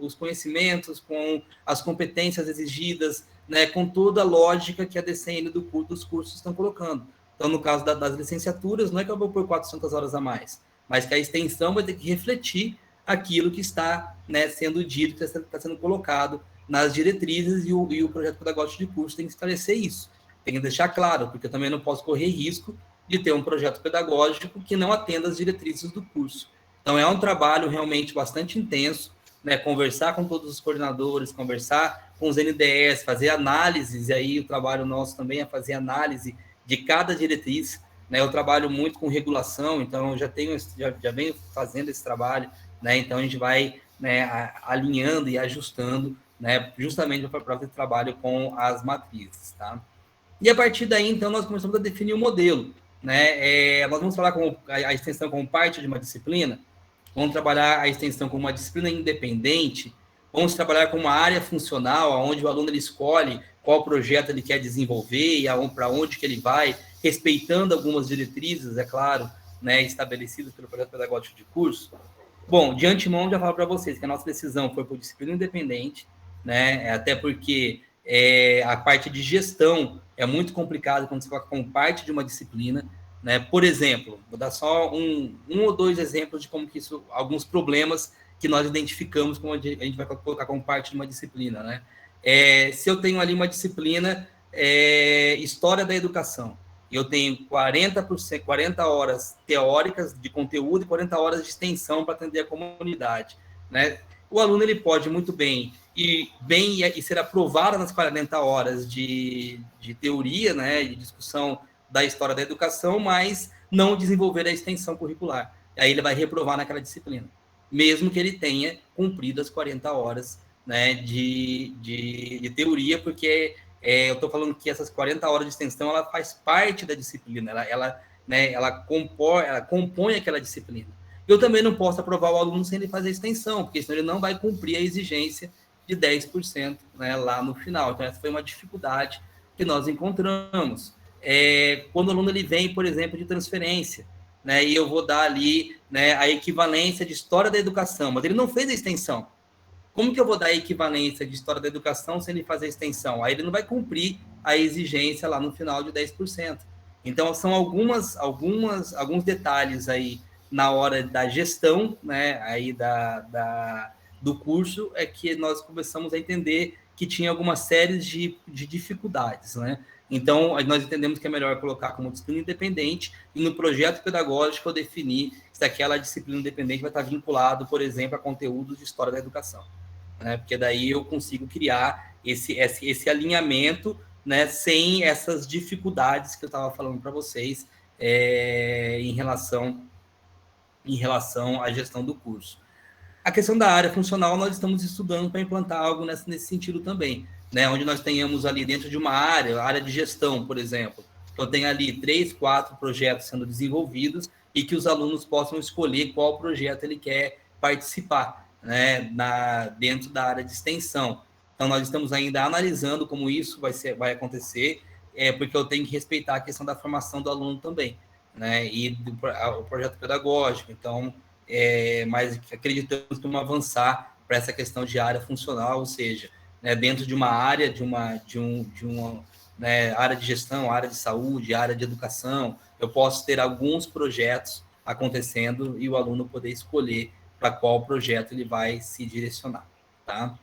Speaker 4: os conhecimentos, com as competências exigidas, né, com toda a lógica que a DCN dos cursos estão colocando. Então, no caso das licenciaturas, não é que eu vou pôr 400 horas a mais, mas que a extensão vai ter que refletir aquilo que está, né, sendo dito, que está sendo colocado nas diretrizes, e o projeto pedagógico de curso tem que esclarecer isso. Tem que deixar claro, porque eu também não posso correr risco de ter um projeto pedagógico que não atenda às diretrizes do curso. Então, é um trabalho realmente bastante intenso, né? Conversar com todos os coordenadores, conversar com os NDEs, fazer análises, e aí o trabalho nosso também é fazer análise de cada diretriz, né? Eu trabalho muito com regulação, então eu já venho fazendo esse trabalho, né? Então, a gente vai, né, alinhando e ajustando, né, justamente para fazer trabalho com as matrizes, tá? E a partir daí, então, nós começamos a definir o modelo, né? Nós vamos falar com a extensão como parte de uma disciplina, vamos trabalhar a extensão como uma disciplina independente. Vamos trabalhar com uma área funcional, onde o aluno ele escolhe qual projeto ele quer desenvolver e para onde que ele vai, respeitando algumas diretrizes, é claro, né, estabelecidas pelo projeto pedagógico de curso. Bom, de antemão, já falo para vocês que a nossa decisão foi por disciplina independente, né, até porque a parte de gestão é muito complicada quando você coloca como parte de uma disciplina, né? Por exemplo, vou dar só um ou dois exemplos de como que isso, alguns problemas que nós identificamos como a gente vai colocar como parte de uma disciplina, né? Se eu tenho ali uma disciplina História da Educação, eu tenho 40 horas teóricas de conteúdo e 40 horas de extensão para atender a comunidade, né? O aluno ele pode muito bem e ser aprovado nas 40 horas de teoria, né, de discussão da história da educação, mas não desenvolver a extensão curricular. Aí ele vai reprovar naquela disciplina, mesmo que ele tenha cumprido as 40 horas, né, de teoria, porque eu estou falando que essas 40 horas de extensão ela faz parte da disciplina, ela compõe aquela disciplina. Eu também não posso aprovar o aluno sem ele fazer extensão, porque senão ele não vai cumprir a exigência de 10%, né, lá no final. Então, essa foi uma dificuldade que nós encontramos. Quando o aluno ele vem, por exemplo, de transferência, né, e eu vou dar ali, né, a equivalência de História da Educação, mas ele não fez a extensão. Como que eu vou dar a equivalência de História da Educação sem ele fazer a extensão? Aí ele não vai cumprir a exigência lá no final de 10%. Então, são alguns detalhes aí na hora da gestão, né, aí do curso, é que nós começamos a entender que tinha algumas séries de dificuldades, né? Então, nós entendemos que é melhor colocar como disciplina independente e no projeto pedagógico eu definir se aquela disciplina independente vai estar vinculado, por exemplo, a conteúdos de História da Educação, né? Porque daí eu consigo criar esse alinhamento, né, sem essas dificuldades que eu estava falando para vocês em relação à gestão do curso. A questão da área funcional, nós estamos estudando para implantar algo nesse sentido também, né? Onde nós tenhamos ali dentro de uma área de gestão, por exemplo, eu tenho ali 3, 4 projetos sendo desenvolvidos e que os alunos possam escolher qual projeto ele quer participar, né, dentro da área de extensão. Então, nós estamos ainda analisando como isso vai acontecer, porque eu tenho que respeitar a questão da formação do aluno também, né, e o projeto pedagógico. Então, mas acreditamos que vamos avançar para essa questão de área funcional, ou seja, né, dentro de uma área, né, área de gestão, área de saúde, área de educação, eu posso ter alguns projetos acontecendo e o aluno poder escolher para qual projeto ele vai se direcionar, tá?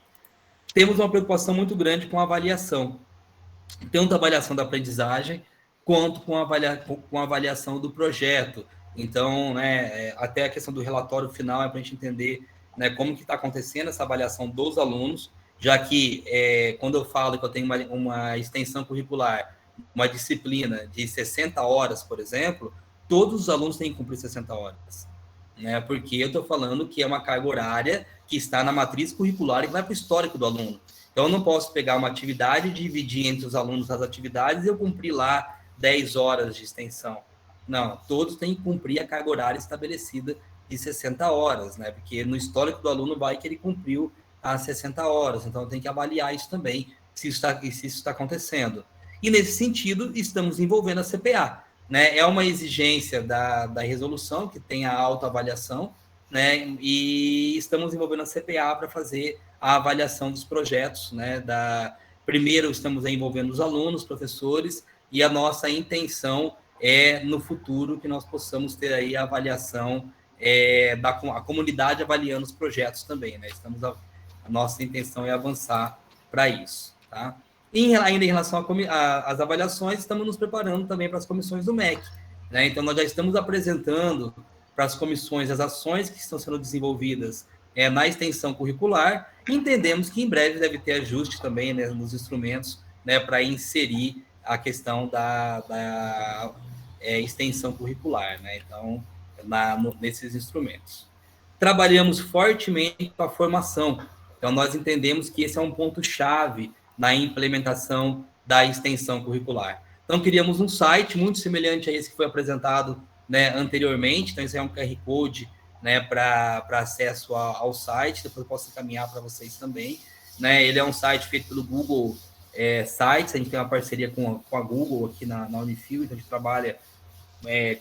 Speaker 4: Temos uma preocupação muito grande com a avaliação, tanto a avaliação da aprendizagem, quanto com a avaliação do projeto. Então, né, até a questão do relatório final é para a gente entender, né, como que está acontecendo essa avaliação dos alunos, já que quando eu falo que eu tenho uma extensão curricular, uma disciplina de 60 horas, por exemplo, todos os alunos têm que cumprir 60 horas, né, porque eu estou falando que é uma carga horária que está na matriz curricular e que vai para o histórico do aluno. Então, eu não posso pegar uma atividade, dividir entre os alunos as atividades e eu cumprir lá 10 horas de extensão. Não, todos têm que cumprir a carga horária estabelecida de 60 horas, né? Porque no histórico do aluno vai que ele cumpriu as 60 horas. Então, tem que avaliar isso também, se isso está acontecendo. E, nesse sentido, estamos envolvendo a CPA, né? É uma exigência da resolução que tem a autoavaliação, né? E estamos envolvendo a CPA para fazer a avaliação dos projetos, né? Primeiro, estamos envolvendo os alunos, professores, e a nossa intenção no futuro que nós possamos ter aí a avaliação a comunidade avaliando os projetos também, né? A nossa intenção é avançar para isso, tá? E ainda em relação às avaliações, estamos nos preparando também para as comissões do MEC, né? Então, nós já estamos apresentando para as comissões as ações que estão sendo desenvolvidas na extensão curricular, e entendemos que em breve deve ter ajuste também, né, nos instrumentos, né, para inserir a questão da extensão curricular, né? Então, nesses instrumentos. Trabalhamos fortemente com a formação. Então, nós entendemos que esse é um ponto-chave na implementação da extensão curricular. Então, criamos um site muito semelhante a esse que foi apresentado, né, anteriormente. Então, esse é um QR Code né, para acesso ao site, depois eu posso encaminhar para vocês também. Né? Ele é um site feito pelo Google Sites, a gente tem uma parceria com a Google aqui na Unifil, então a gente trabalha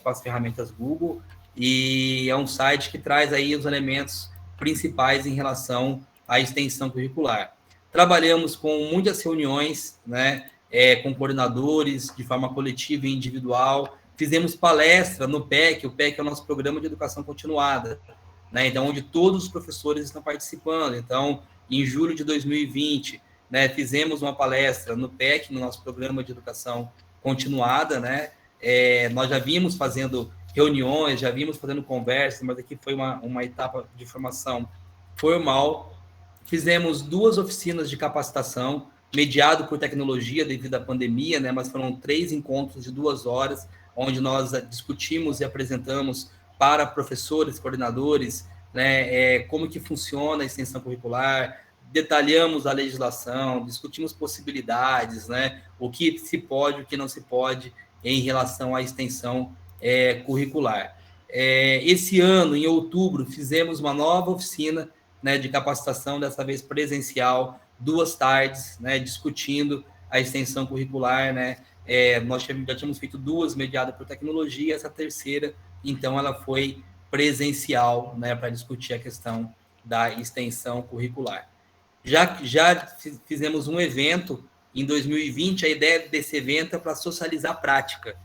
Speaker 4: com as ferramentas Google, e é um site que traz aí os elementos principais em relação à extensão curricular. Trabalhamos com muitas reuniões, né, com coordenadores, de forma coletiva e individual. Fizemos palestra no PEC, o PEC é o nosso Programa de Educação Continuada, né, então, onde todos os professores estão participando. Então, em julho de 2020, né, fizemos uma palestra no PEC, no nosso Programa de Educação Continuada, né, nós já vimos fazendo reuniões, já vimos fazendo conversas, mas aqui foi uma etapa de formação formal. Fizemos 2 oficinas de capacitação, mediado por tecnologia devido à pandemia, né, mas foram 3 encontros de 2 horas, onde nós discutimos e apresentamos para professores, coordenadores, né, como que funciona a extensão curricular, detalhamos a legislação, discutimos possibilidades, né, o que se pode, o que não se pode em relação à extensão curricular. Esse ano, em outubro, fizemos uma nova oficina, né, de capacitação, dessa vez presencial, 2 tardes, né, discutindo a extensão curricular, né, nós já tínhamos feito 2 mediadas por tecnologia, essa terceira, então, ela foi presencial, né, para discutir a questão da extensão curricular. Já fizemos um evento em 2020, a ideia desse evento é para socializar a prática,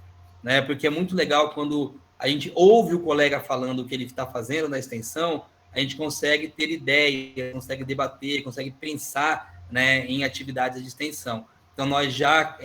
Speaker 4: né, porque é muito legal quando a gente ouve o colega falando o que ele está fazendo na extensão, a gente consegue ter ideia, consegue debater, consegue pensar, né, em atividades de extensão. Então, nós já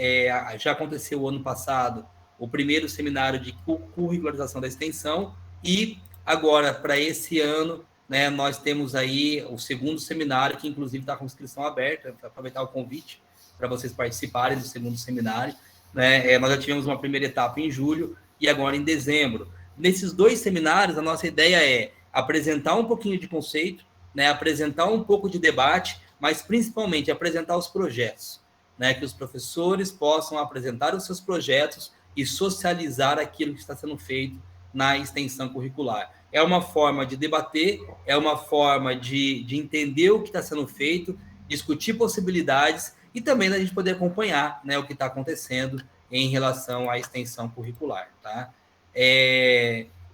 Speaker 4: aconteceu o ano passado o primeiro seminário de curricularização da extensão e agora, para esse ano, né, nós temos aí o segundo seminário, que inclusive está com inscrição aberta, para aproveitar o convite para vocês participarem do segundo seminário. Né? Nós já tivemos uma primeira etapa em julho e agora em dezembro. Nesses 2 seminários, a nossa ideia é apresentar um pouquinho de conceito, né, apresentar um pouco de debate, mas principalmente apresentar os projetos, né, que os professores possam apresentar os seus projetos e socializar aquilo que está sendo feito na extensão curricular. É uma forma de debater, é uma forma de entender o que está sendo feito, discutir possibilidades e também da gente poder acompanhar, né, o que está acontecendo em relação à extensão curricular. Tá?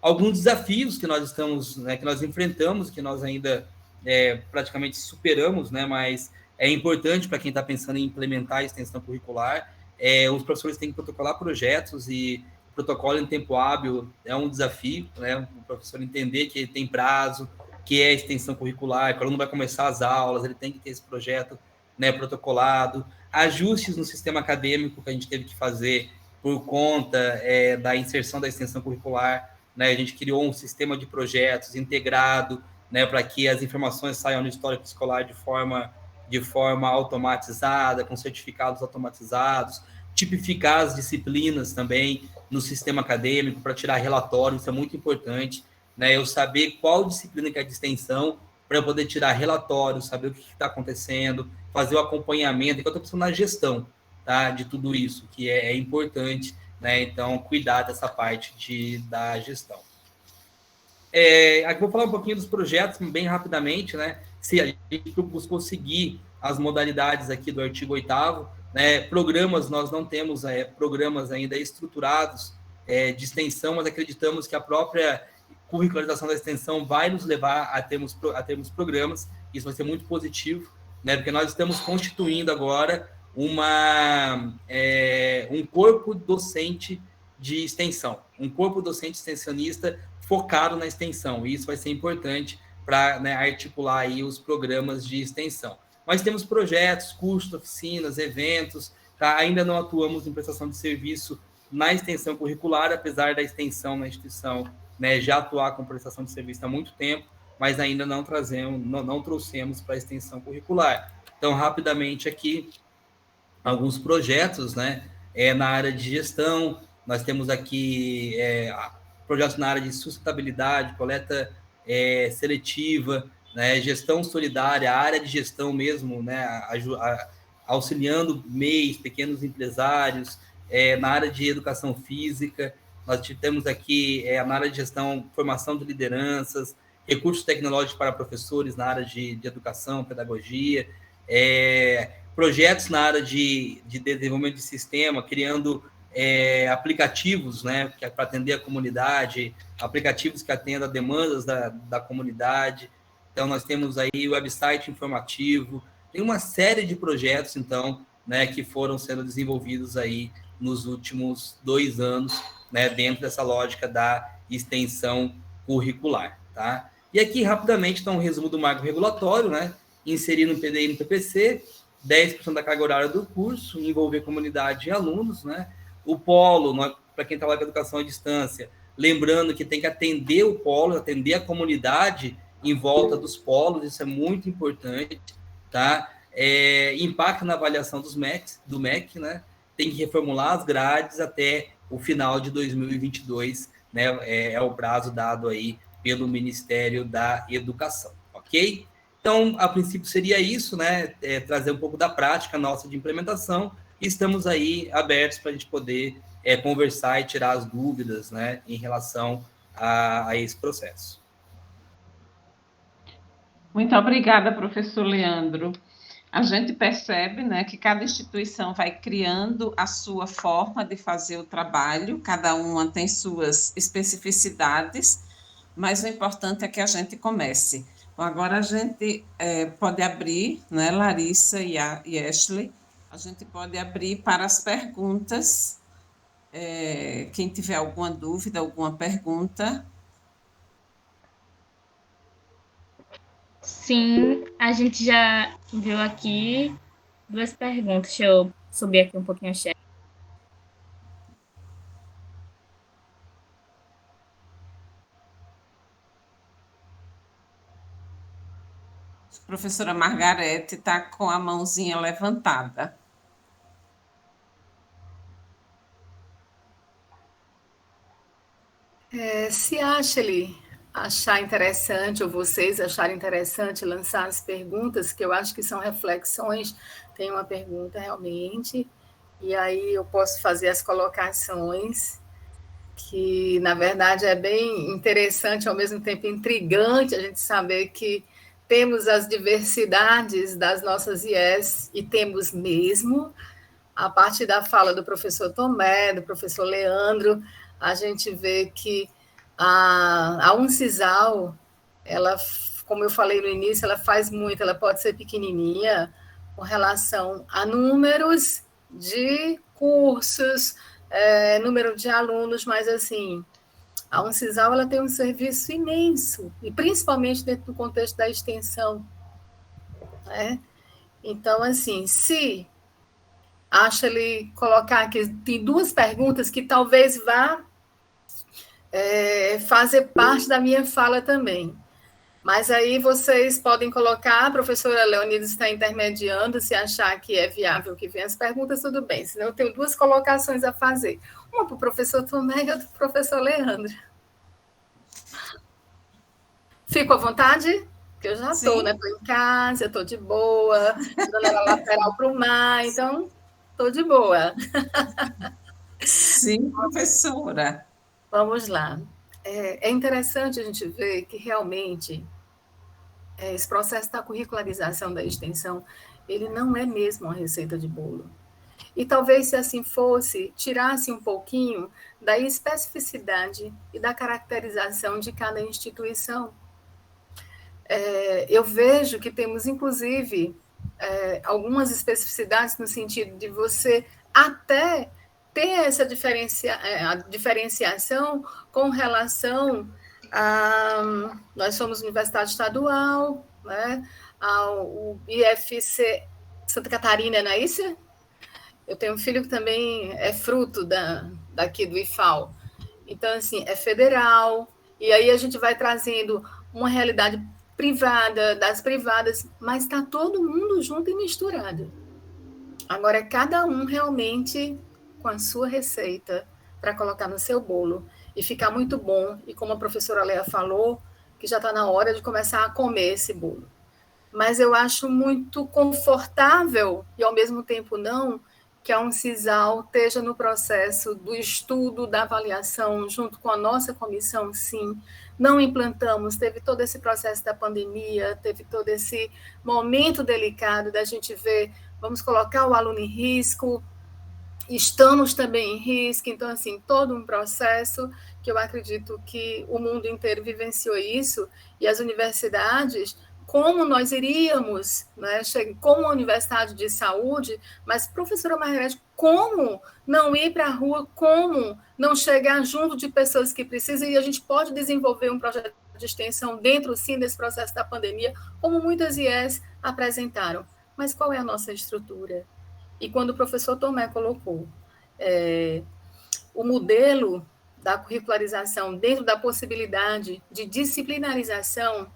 Speaker 4: Alguns desafios que nós estamos, né, que nós enfrentamos, que nós ainda praticamente superamos, né, mas é importante para quem está pensando em implementar a extensão curricular. Os professores têm que protocolar projetos e protocolo em tempo hábil é um desafio, né? O professor entender que ele tem prazo, que é extensão curricular, que o aluno vai começar as aulas, ele tem que ter esse projeto, né, protocolado. Ajustes no sistema acadêmico que a gente teve que fazer por conta da inserção da extensão curricular, né? A gente criou um sistema de projetos integrado, né, para que as informações saiam no histórico escolar de forma automatizada, com certificados automatizados, tipificar as disciplinas também no sistema acadêmico para tirar relatório, isso é muito importante, né? Eu saber qual disciplina que é de extensão para eu poder tirar relatório, saber o que está acontecendo, fazer o acompanhamento, enquanto eu estou na gestão, tá, de tudo isso, que é importante, né? Então, cuidar dessa parte da gestão. Aqui vou falar um pouquinho dos projetos, bem rapidamente, né? Se a gente buscou seguir as modalidades aqui do artigo 8º, né? Programas, nós não temos programas ainda estruturados de extensão, mas acreditamos que a própria curricularização da extensão vai nos levar a termos programas, isso vai ser muito positivo, né? Porque nós estamos constituindo agora um corpo docente de extensão, um corpo docente extensionista focado na extensão, e isso vai ser importante para, né, articular aí os programas de extensão. Nós temos projetos, cursos, oficinas, eventos, tá? Ainda não atuamos em prestação de serviço na extensão curricular, apesar da extensão na instituição, né, já atuar com prestação de serviço há muito tempo, mas ainda não trouxemos para a extensão curricular. Então, rapidamente aqui, alguns projetos, né, na área de gestão, nós temos aqui projetos na área de sustentabilidade, coleta seletiva, né, gestão solidária, a área de gestão mesmo, né, auxiliando MEIs, pequenos empresários, na área de educação física, nós temos aqui na área de gestão, formação de lideranças, recursos tecnológicos para professores na área de educação, pedagogia, projetos na área de desenvolvimento de sistema, criando aplicativos, né, para atender a comunidade, aplicativos que atendam a demandas da comunidade. Então, nós temos aí o website informativo, tem uma série de projetos, então, né, que foram sendo desenvolvidos aí nos últimos 2 anos, né, dentro dessa lógica da extensão curricular, tá? E aqui, rapidamente, então, um resumo do marco regulatório, né? Inserir no PDI e no PPC, 10% da carga horária do curso, envolver comunidade e alunos, né? O polo, para quem trabalha com educação à distância, lembrando que tem que atender o polo, atender a comunidade em volta dos polos, isso é muito importante, tá? Impacto na avaliação do MEC, né? Tem que reformular as grades até o final de 2022, né? É o prazo dado aí pelo Ministério da Educação, ok? Então, a princípio seria isso, né? Trazer um pouco da prática nossa de implementação. E estamos aí abertos para a gente poder conversar e tirar as dúvidas, né, em relação a esse processo.
Speaker 2: Muito obrigada, professor Leandro. A gente percebe, né, que cada instituição vai criando a sua forma de fazer o trabalho, cada uma tem suas especificidades, mas o importante é que a gente comece. Bom, agora a gente pode abrir, né, Larissa e Ashley, a gente pode abrir para as perguntas. Quem tiver alguma dúvida, alguma pergunta.
Speaker 1: Sim, a gente já viu aqui 2 perguntas. Deixa eu subir aqui um pouquinho o chat.
Speaker 2: A professora Margarete está com a mãozinha levantada.
Speaker 5: Se Ashley achar interessante, ou vocês acharem interessante lançar as perguntas, que eu acho que são reflexões, tem uma pergunta realmente, e aí eu posso fazer as colocações, que na verdade é bem interessante, ao mesmo tempo intrigante, a gente saber que temos as diversidades das nossas IES, e temos mesmo, a partir da fala do professor Tomé, do professor Leandro, a gente vê que a Uncisal, ela, como eu falei no início, ela faz muito, ela pode ser pequenininha com relação a números de cursos, número de alunos, mas assim, a Uncisal ela tem um serviço imenso, e principalmente dentro do contexto da extensão, né? Então, assim, se Ashley colocar aqui, tem 2 perguntas que talvez vá fazer parte da minha fala também. Mas aí vocês podem colocar, a professora Leonides está intermediando, se achar que é viável que venha as perguntas, tudo bem. Senão eu tenho 2 colocações a fazer. Uma para o professor Tomé e outra para o professor Leandro. Fico à vontade? Porque eu já estou, né? Estou em casa, estou de boa, dando a lateral para o mar, então estou de boa.
Speaker 2: Sim, professora.
Speaker 5: Vamos lá. É interessante a gente ver que realmente esse processo da curricularização da extensão, ele não é mesmo uma receita de bolo. E talvez, se assim fosse, tirasse um pouquinho da especificidade e da caracterização de cada instituição. Eu vejo que temos, inclusive, algumas especificidades no sentido de você até ter essa diferenciação com relação a... Nós somos universidade estadual, né? O IFC Santa Catarina, não é isso? Eu tenho um filho que também é fruto daqui do IFAL. Então, assim, é federal, e aí a gente vai trazendo uma realidade privada, das privadas, mas está todo mundo junto e misturado. Agora, cada um realmente com a sua receita para colocar no seu bolo e ficar muito bom, e como a professora Lea falou, que já está na hora de começar a comer esse bolo. Mas eu acho muito confortável, e ao mesmo tempo não, que a Uncisal esteja no processo do estudo, da avaliação, junto com a nossa comissão, sim, não implantamos, teve todo esse processo da pandemia, teve todo esse momento delicado da gente ver, vamos colocar o aluno em risco, estamos também em risco, então, assim, todo um processo que eu acredito que o mundo inteiro vivenciou isso, e as universidades, como nós iríamos, né, como uma universidade de saúde, mas, professora Margarete, como não ir para a rua, como não chegar junto de pessoas que precisam, e a gente pode desenvolver um projeto de extensão dentro, sim, desse processo da pandemia, como muitas IES apresentaram. Mas qual é a nossa estrutura? E quando o professor Tomé colocou o modelo da curricularização dentro da possibilidade de disciplinarização,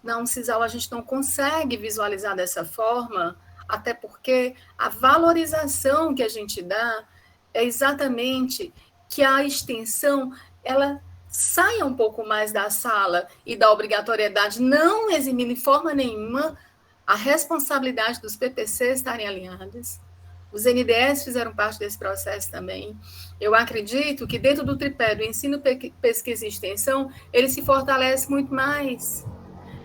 Speaker 5: na Uncisal a gente não consegue visualizar dessa forma, até porque a valorização que a gente dá é exatamente que a extensão ela saia um pouco mais da sala e da obrigatoriedade, não eximindo de forma nenhuma a responsabilidade dos PPCs estarem alinhados. Os NDS fizeram parte desse processo também. Eu acredito que dentro do tripé do ensino, pesquisa e extensão, ele se fortalece muito mais,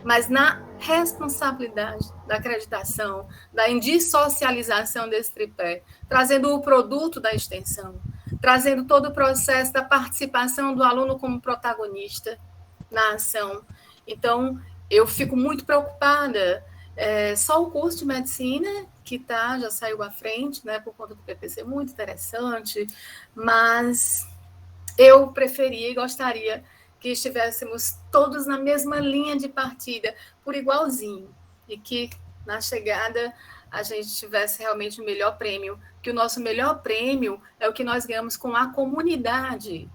Speaker 5: mas na responsabilidade da acreditação, da indissocialização desse tripé, trazendo o produto da extensão, trazendo todo o processo da participação do aluno como protagonista na ação. Então, eu fico muito preocupada. Só o curso de medicina, que já saiu à frente, né, por conta do PPC, muito interessante, mas eu preferia e gostaria que estivéssemos todos na mesma linha de partida, por igualzinho, e que na chegada a gente tivesse realmente o melhor prêmio, que o nosso melhor prêmio é o que nós ganhamos com a comunidade,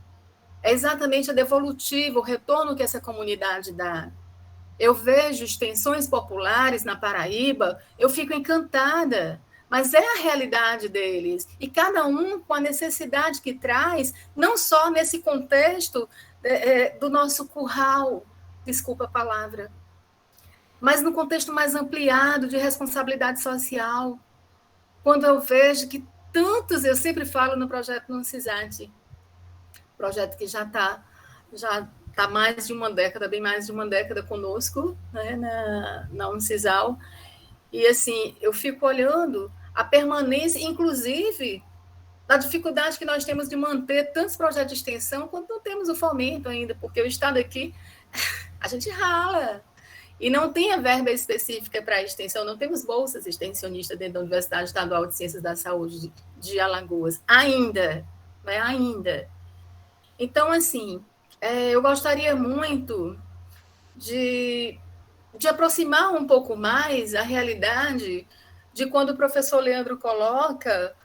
Speaker 5: é exatamente a devolutiva, o retorno que essa comunidade dá. Eu vejo extensões populares na Paraíba, eu fico encantada, mas é a realidade deles, e cada um com a necessidade que traz, não só nesse contexto do nosso curral, desculpa a palavra, mas no contexto mais ampliado de responsabilidade social, quando eu vejo que tantos, eu sempre falo no projeto Nuncisate, projeto que já está mais de uma década, bem mais de uma década conosco, né, na Uncisal, e assim, eu fico olhando a permanência, inclusive, da dificuldade que nós temos de manter tantos projetos de extensão, quanto não temos o fomento ainda, porque o Estado aqui, a gente rala, e não tem a verba específica para a extensão, não temos bolsas extensionistas dentro da Universidade Estadual de Ciências da Saúde de Alagoas, ainda, né, ainda. Então, assim, eu gostaria muito de aproximar um pouco mais a realidade de quando o professor Leandro coloca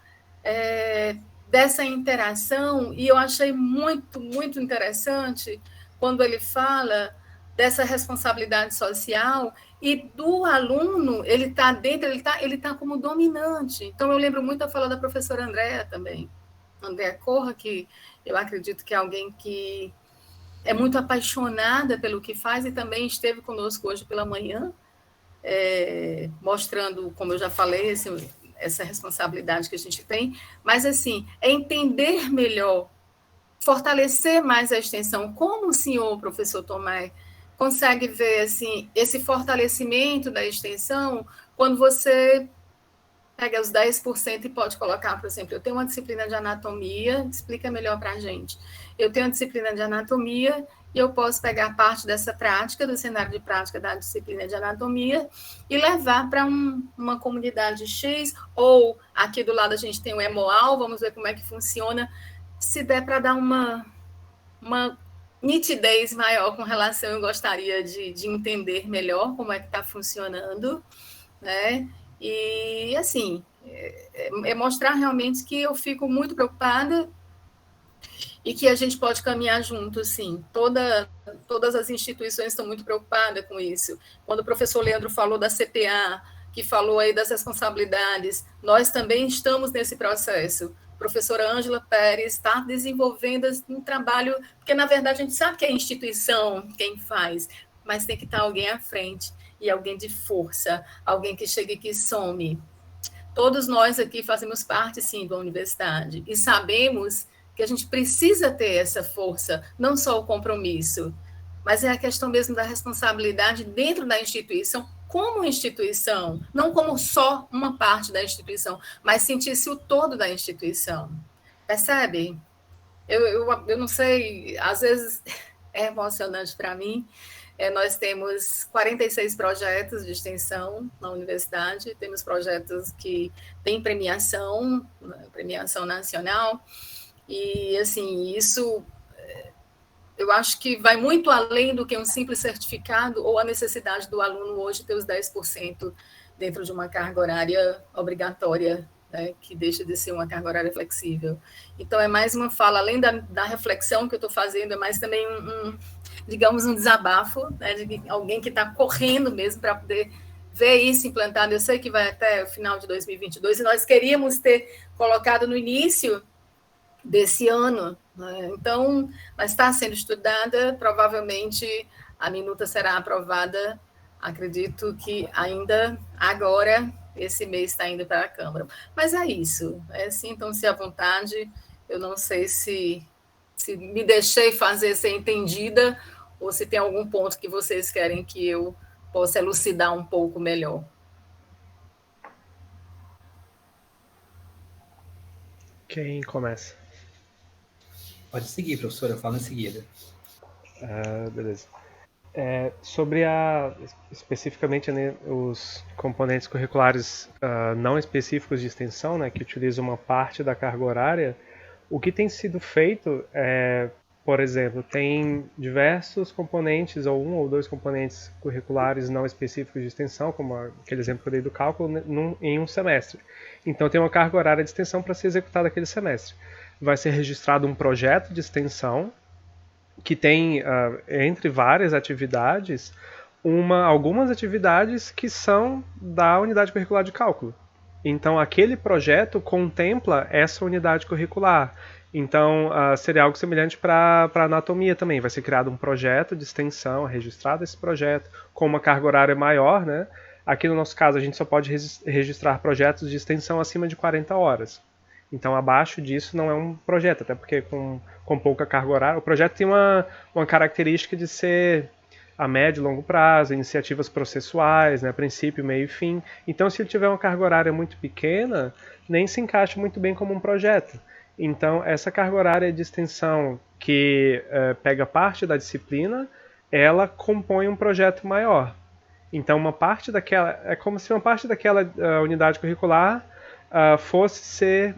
Speaker 5: dessa interação, e eu achei muito, muito interessante quando ele fala dessa responsabilidade social e do aluno, ele está dentro, ele tá como dominante. Então, eu lembro muito da fala da professora Andréa também, Andréa Corra, que eu acredito que é alguém que é muito apaixonada pelo que faz e também esteve conosco hoje pela manhã, mostrando, como eu já falei, essa responsabilidade que a gente tem, mas, assim, é entender melhor, fortalecer mais a extensão. Como o senhor, professor Tomé, consegue ver, assim, esse fortalecimento da extensão quando você pega os 10% e pode colocar, por exemplo, eu tenho uma disciplina de anatomia, explica melhor para a gente. Eu tenho uma disciplina de anatomia e eu posso pegar parte dessa prática, do cenário de prática da disciplina de anatomia, e levar para uma comunidade X, ou aqui do lado a gente tem o EMOAL, vamos ver como é que funciona, se der para dar uma nitidez maior com relação, eu gostaria de entender melhor como é que está funcionando, né? E, assim, mostrar realmente que eu fico muito preocupada e que a gente pode caminhar junto, sim. Todas as instituições estão muito preocupadas com isso. Quando o professor Leandro falou da CPA, que falou aí das responsabilidades, nós também estamos nesse processo. A professora Ângela Pérez está desenvolvendo um trabalho, porque, na verdade, a gente sabe que é a instituição quem faz, mas tem que estar alguém à frente, e alguém de força, alguém que chegue e que some. Todos nós aqui fazemos parte, sim, da universidade, e sabemos que a gente precisa ter essa força, não só o compromisso, mas é a questão mesmo da responsabilidade dentro da instituição, como instituição, não como só uma parte da instituição, mas sentir-se o todo da instituição. Percebe? Eu não sei, às vezes é emocionante para mim. Nós temos 46 projetos de extensão na universidade, temos projetos que têm premiação nacional, e assim, isso eu acho que vai muito além do que um simples certificado ou a necessidade do aluno hoje ter os 10% dentro de uma carga horária obrigatória, né, que deixa de ser uma carga horária flexível. Então, é mais uma fala, além da reflexão que eu estou fazendo, é mais também digamos, um desabafo, né, de alguém que está correndo mesmo para poder ver isso implantado. Eu sei que vai até o final de 2022, e nós queríamos ter colocado no início desse ano, né? Então, mas está sendo estudada, provavelmente a minuta será aprovada, acredito que ainda agora, esse mês está indo para a Câmara. Mas é isso, sintam-se à vontade, eu não sei se me deixei fazer ser entendida, ou se tem algum ponto que vocês querem que eu possa elucidar um pouco melhor.
Speaker 3: Quem começa?
Speaker 4: Pode seguir, professora, eu falo em seguida.
Speaker 3: Beleza. Sobre especificamente, né, os componentes curriculares não específicos de extensão, né, que utilizam uma parte da carga horária, o que tem sido feito por exemplo, tem diversos componentes, ou 1 ou 2 componentes curriculares não específicos de extensão, como aquele exemplo que eu dei do cálculo, em um semestre. Então tem uma carga horária de extensão para ser executada aquele semestre. Vai ser registrado um projeto de extensão, que tem, entre várias atividades, algumas atividades que são da unidade curricular de cálculo. Então, aquele projeto contempla essa unidade curricular. Então, seria algo semelhante para anatomia também. Vai ser criado um projeto de extensão, registrado esse projeto, com uma carga horária maior, né? Aqui no nosso caso, a gente só pode registrar projetos de extensão acima de 40 horas. Então, abaixo disso não é um projeto, até porque com pouca carga horária. O projeto tem uma característica de ser a médio e longo prazo, iniciativas processuais, né, princípio, meio e fim. Então, se ele tiver uma carga horária muito pequena, nem se encaixa muito bem como um projeto. Então, essa carga horária de extensão que pega parte da disciplina, ela compõe um projeto maior. Então, uma parte daquela, é como se uma parte daquela unidade curricular fosse ser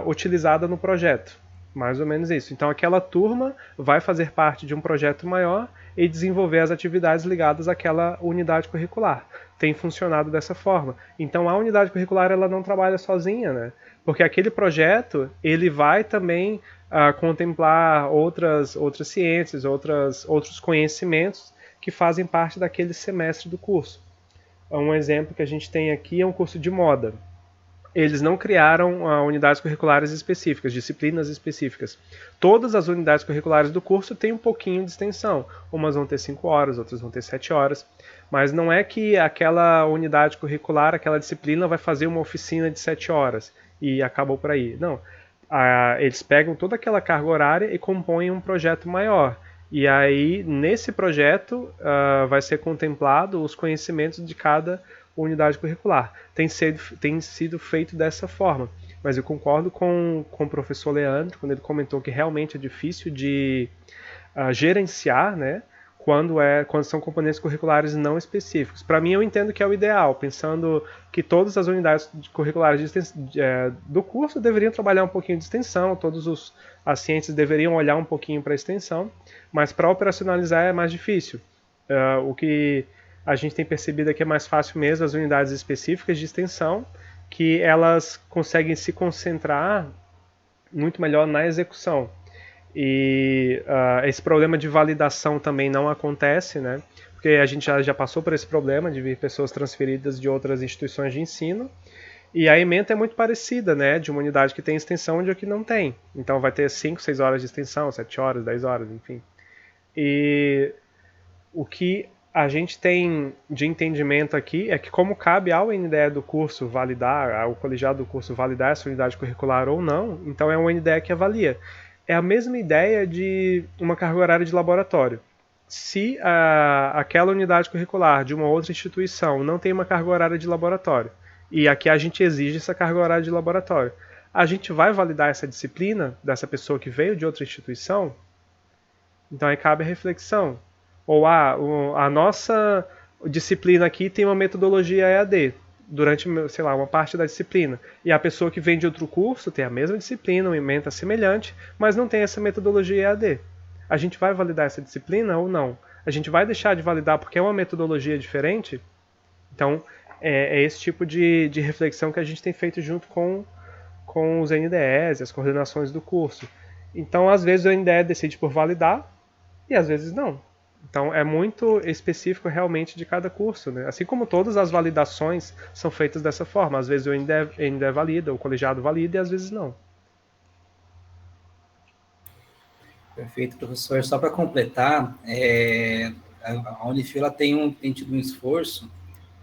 Speaker 3: utilizada no projeto. Mais ou menos isso. Então, aquela turma vai fazer parte de um projeto maior e desenvolver as atividades ligadas àquela unidade curricular. Tem funcionado dessa forma. Então, a unidade curricular ela não trabalha sozinha, né? Porque aquele projeto ele vai também contemplar outras ciências, outros conhecimentos que fazem parte daquele semestre do curso. Um exemplo que a gente tem aqui é um curso de moda. Eles não criaram unidades curriculares específicas, disciplinas específicas. Todas as unidades curriculares do curso têm um pouquinho de extensão. Umas vão ter 5 horas, outras vão ter 7 horas. Mas não é que aquela unidade curricular, aquela disciplina vai fazer uma oficina de 7 horas e acabou por aí. Não. Eles pegam toda aquela carga horária e compõem um projeto maior. E aí, nesse projeto, vai ser contemplado os conhecimentos de cada unidade curricular. Tem sido feito dessa forma. Mas eu concordo com o professor Leandro, quando ele comentou que realmente é difícil de gerenciar, né, quando são componentes curriculares não específicos. Para mim, eu entendo que é o ideal, pensando que todas as unidades curriculares do curso deveriam trabalhar um pouquinho de extensão, todas as ciências deveriam olhar um pouquinho para a extensão, mas para operacionalizar é mais difícil. O que a gente tem percebido é que é mais fácil mesmo as unidades específicas de extensão, que elas conseguem se concentrar muito melhor na execução. E esse problema de validação também não acontece, né? Porque a gente já passou por esse problema de vir pessoas transferidas de outras instituições de ensino, e a ementa é muito parecida, né? De uma unidade que tem extensão e de que não tem. Então vai ter 5, 6 horas de extensão, 7 horas, 10 horas, enfim. E o que a gente tem de entendimento aqui é que, como cabe ao NDE do curso validar, ao colegiado do curso validar essa unidade curricular ou não, então é um NDE que avalia. É a mesma ideia de uma carga horária de laboratório. se aquela unidade curricular de uma outra instituição não tem uma carga horária de laboratório, e aqui a gente exige essa carga horária de laboratório, a gente vai validar essa disciplina dessa pessoa que veio de outra instituição? Então aí cabe a reflexão. Ou a nossa disciplina aqui tem uma metodologia EAD durante, sei lá, uma parte da disciplina. E a pessoa que vem de outro curso tem a mesma disciplina, uma ementa semelhante, mas não tem essa metodologia EAD. A gente vai validar essa disciplina ou não? A gente vai deixar de validar porque é uma metodologia diferente? Então, é esse tipo de reflexão que a gente tem feito junto com os NDEs e as coordenações do curso. Então, às vezes o NDE decide por validar e às vezes não. Então, é muito específico realmente de cada curso, né? Assim como todas as validações são feitas dessa forma. Às vezes o NDE valida, o colegiado valida e às vezes não.
Speaker 4: Perfeito, professor. Só para completar, a Unifil tem tido um esforço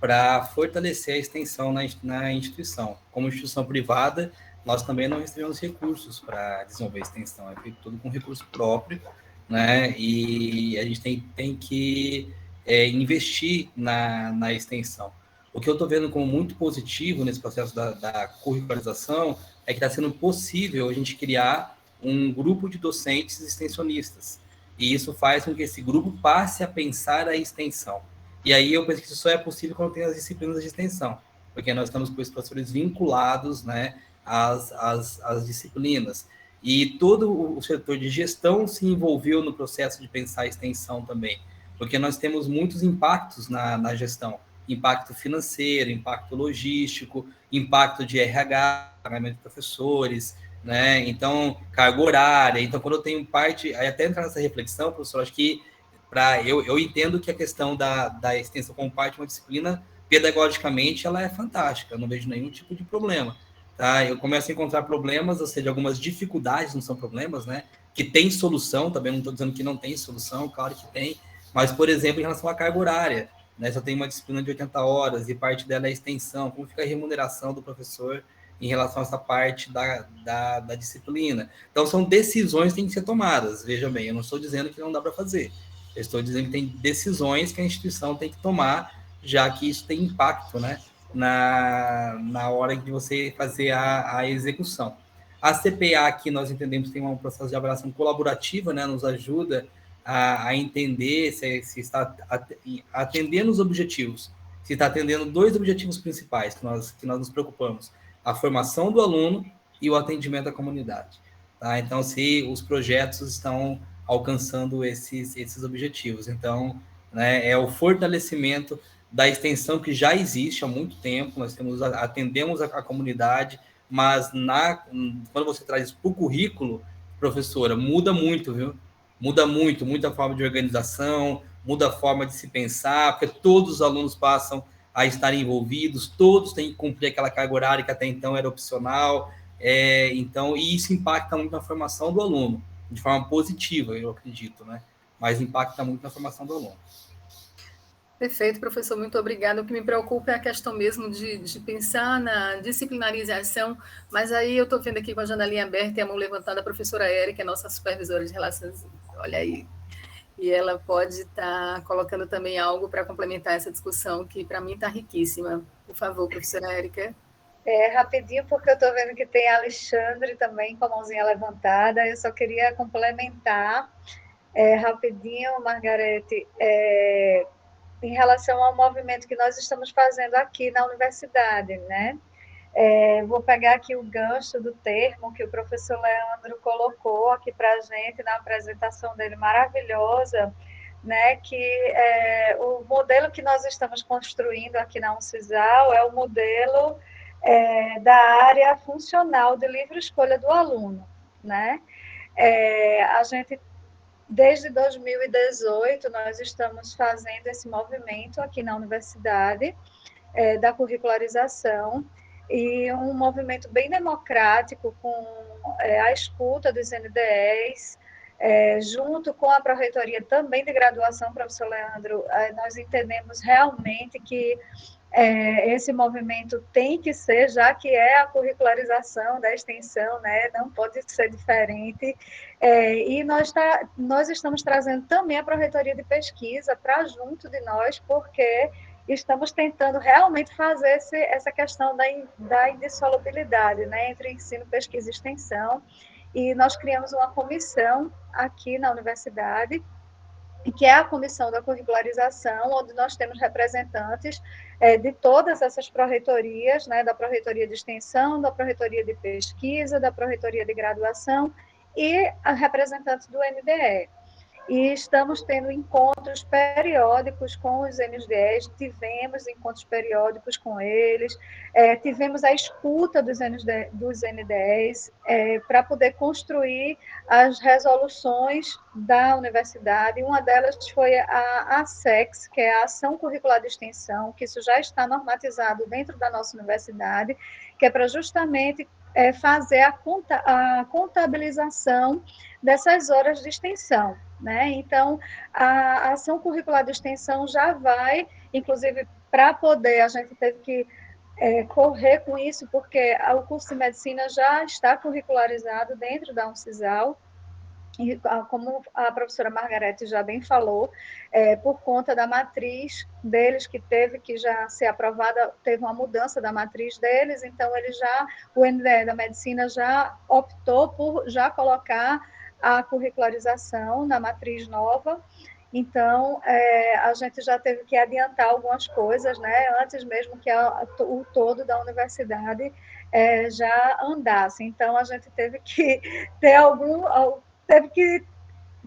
Speaker 4: para fortalecer a extensão na instituição. Como instituição privada, nós também não recebemos recursos para desenvolver a extensão, é feito tudo com recurso próprio, né? E a gente tem que investir na extensão. O que eu estou vendo como muito positivo nesse processo da curricularização é que está sendo possível a gente criar um grupo de docentes extensionistas. E isso faz com que esse grupo passe a pensar a extensão. E aí eu penso que isso só é possível quando tem as disciplinas de extensão, porque nós estamos com os professores vinculados, né, às disciplinas. E todo o setor de gestão se envolveu no processo de pensar a extensão também, porque nós temos muitos impactos na gestão. Impacto financeiro, impacto logístico, impacto de RH, pagamento de professores, né? Então, carga horária. Então, quando eu tenho parte, aí até entrar nessa reflexão, professor, acho que eu entendo que a questão da extensão como parte de uma disciplina, pedagogicamente, ela é fantástica, eu não vejo nenhum tipo de problema. Tá? Eu começo a encontrar problemas, ou seja, algumas dificuldades, não são problemas, né? Que tem solução, também não estou dizendo que não tem solução, claro que tem, mas, por exemplo, em relação à carga horária, né? Se eu tenho uma disciplina de 80 horas e parte dela é extensão, como fica a remuneração do professor em relação a essa parte da disciplina? Então, são decisões que têm que ser tomadas, veja bem, eu não estou dizendo que não dá para fazer, eu estou dizendo que tem decisões que a instituição tem que tomar, já que isso tem impacto, né, na hora de você fazer a execução. A CPA, que nós entendemos, tem um processo de avaliação colaborativa, né, nos ajuda a entender se está atendendo os objetivos, se está atendendo dois objetivos principais que nós nos preocupamos: a formação do aluno e o atendimento à comunidade. Tá? Então, se os projetos estão alcançando esses objetivos. Então, né, é o fortalecimento da extensão que já existe há muito tempo, nós atendemos a comunidade, mas quando você traz isso para o currículo, professora, muda muito, viu? Muda muito a forma de organização, muda a forma de se pensar, porque todos os alunos passam a estar envolvidos, todos têm que cumprir aquela carga horária que até então era opcional, então, e isso impacta muito na formação do aluno, de forma positiva, eu acredito, né? Mas impacta muito na formação do aluno.
Speaker 5: Perfeito, professor, muito obrigada. O que me preocupa é a questão mesmo de pensar na disciplinarização, mas aí eu estou vendo aqui com a janelinha aberta e a mão levantada a professora Érica, nossa supervisora de relações, olha aí, e ela pode estar colocando também algo para complementar essa discussão, que para mim está riquíssima. Por favor, professora Érica.
Speaker 6: Rapidinho, porque eu estou vendo que tem Alexandre também com a mãozinha levantada, eu só queria complementar rapidinho, Margarete, em relação ao movimento que nós estamos fazendo aqui na universidade, né? Vou pegar aqui o gancho do termo que o professor Leandro colocou aqui para a gente na apresentação dele maravilhosa, né? Que o modelo que nós estamos construindo aqui na Uncisal é o modelo da área funcional de livre escolha do aluno, né? A gente desde 2018, nós estamos fazendo esse movimento aqui na universidade, da curricularização, e um movimento bem democrático, com a escuta dos NDEs, junto com a Pró-Reitoria também de graduação, professor Leandro, nós entendemos realmente que esse movimento tem que ser, já que é a curricularização da extensão, né? Não pode ser diferente. E nós estamos trazendo também a Pró-Reitoria de Pesquisa para junto de nós, porque estamos tentando realmente fazer essa questão da indissolubilidade, né? Entre ensino, pesquisa e extensão. E nós criamos uma comissão aqui na universidade, que é a comissão da curricularização, onde nós temos representantes de todas essas pró-reitorias, né, da pró-reitoria de extensão, da pró-reitoria de pesquisa, da pró-reitoria de graduação e a representantes do NDE. E estamos tendo encontros periódicos com os NDEs, tivemos encontros periódicos com eles, tivemos a escuta dos NDEs para poder construir as resoluções da universidade. Uma delas foi a ASEX, que é a Ação Curricular de Extensão, que isso já está normatizado dentro da nossa universidade, que é para justamente fazer a contabilização dessas horas de extensão. Né? Então, a ação curricular de extensão já vai, inclusive, para poder, a gente teve que correr com isso, porque o curso de medicina já está curricularizado dentro da Uncisal, e como a professora Margarete já bem falou, por conta da matriz deles, que teve que já ser aprovada, teve uma mudança da matriz deles, então o NDE da medicina já optou por já colocar a curricularização na matriz nova. Então, a gente já teve que adiantar algumas coisas, né, antes mesmo que o todo da universidade já andasse. Então, a gente teve que teve que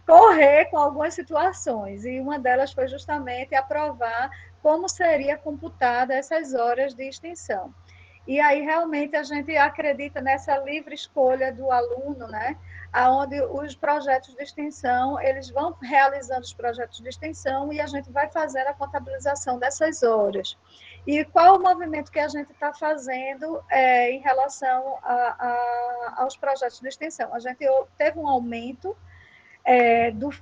Speaker 6: correr com algumas situações, e uma delas foi justamente aprovar como seria computada essas horas de extensão. E aí, realmente, a gente acredita nessa livre escolha do aluno, né? Onde os projetos de extensão, eles vão realizando os projetos de extensão e a gente vai fazendo a contabilização dessas horas. E qual o movimento que a gente está fazendo em relação aos projetos de extensão? A gente teve um aumento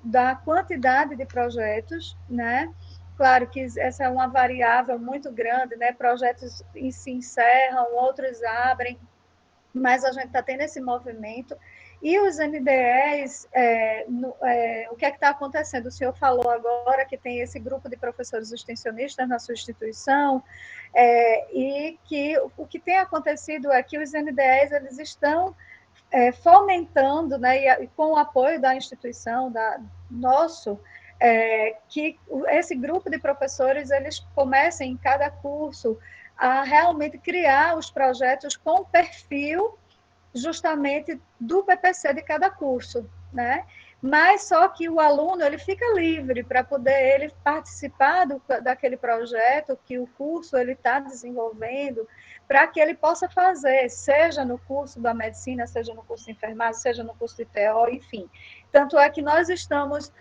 Speaker 6: da quantidade de projetos, né? Claro que essa é uma variável muito grande, né? Projetos se encerram, outros abrem, mas a gente está tendo esse movimento. E os NDEs, o que é que está acontecendo? O senhor falou agora que tem esse grupo de professores extensionistas na sua instituição, e que o que tem acontecido é que os NDEs eles estão fomentando, né, e com o apoio da instituição, que esse grupo de professores eles comecem em cada curso a realmente criar os projetos com perfil justamente do PPC de cada curso, né? Mas só que o aluno ele fica livre para poder ele participar daquele projeto que o curso ele está desenvolvendo, para que ele possa fazer, seja no curso da medicina, seja no curso de enfermagem, seja no curso de TO, enfim. Tanto é que nós estamos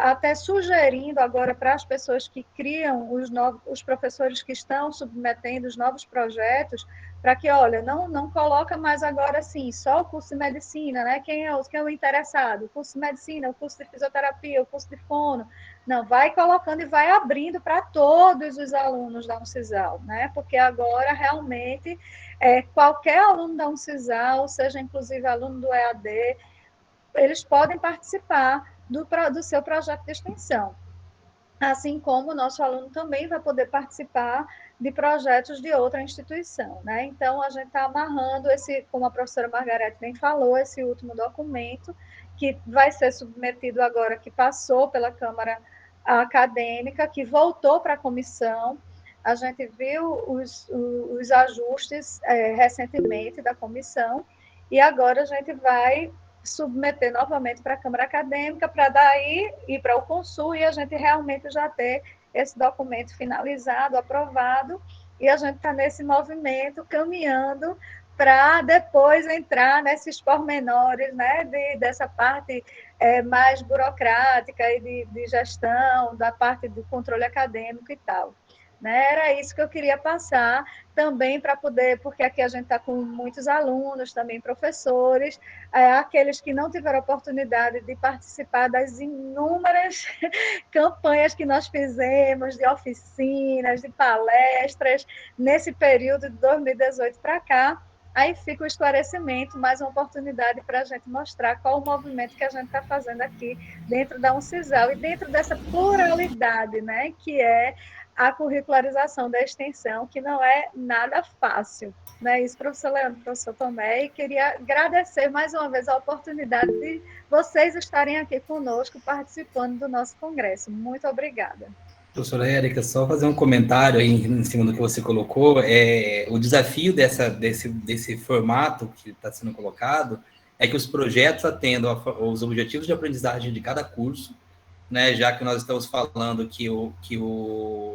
Speaker 6: até sugerindo agora para as pessoas que criam os professores que estão submetendo os novos projetos, para que, olha, não coloca mais agora assim, só o curso de medicina, né? Quem é o interessado? O curso de medicina, o curso de fisioterapia, o curso de fono. Não, vai colocando e vai abrindo para todos os alunos da Uncisal, né? Porque agora, realmente, qualquer aluno da Uncisal, seja inclusive aluno do EAD, eles podem participar do seu projeto de extensão. Assim como o nosso aluno também vai poder participar de projetos de outra instituição, né? Então, a gente está amarrando como a professora Margarete bem falou, esse último documento, que vai ser submetido agora, que passou pela Câmara Acadêmica, que voltou para a comissão. A gente viu os ajustes recentemente da comissão, e agora a gente vai submeter novamente para a Câmara Acadêmica, para daí ir para o Consul e a gente realmente já ter esse documento finalizado, aprovado, e a gente está nesse movimento, caminhando para depois entrar nesses pormenores, né, dessa parte mais burocrática e de gestão, da parte do controle acadêmico e tal. né? Era isso que eu queria passar também para poder, porque aqui a gente está com muitos alunos, também professores, aqueles que não tiveram oportunidade de participar das inúmeras campanhas que nós fizemos, de oficinas, de palestras, nesse período de 2018 para cá. Aí fica o esclarecimento, mais uma oportunidade para a gente mostrar qual o movimento que a gente está fazendo aqui dentro da Uncisal e dentro dessa pluralidade, né, que é a curricularização da extensão, que não é nada fácil. Não é isso, professor Leandro, professor Tomé, e queria agradecer mais uma vez a oportunidade de vocês estarem aqui conosco, participando do nosso congresso. Muito obrigada.
Speaker 4: Professora Érica, só fazer um comentário aí em cima do que você colocou. O desafio desse formato que está sendo colocado é que os projetos atendam aos objetivos de aprendizagem de cada curso, né, já que nós estamos falando que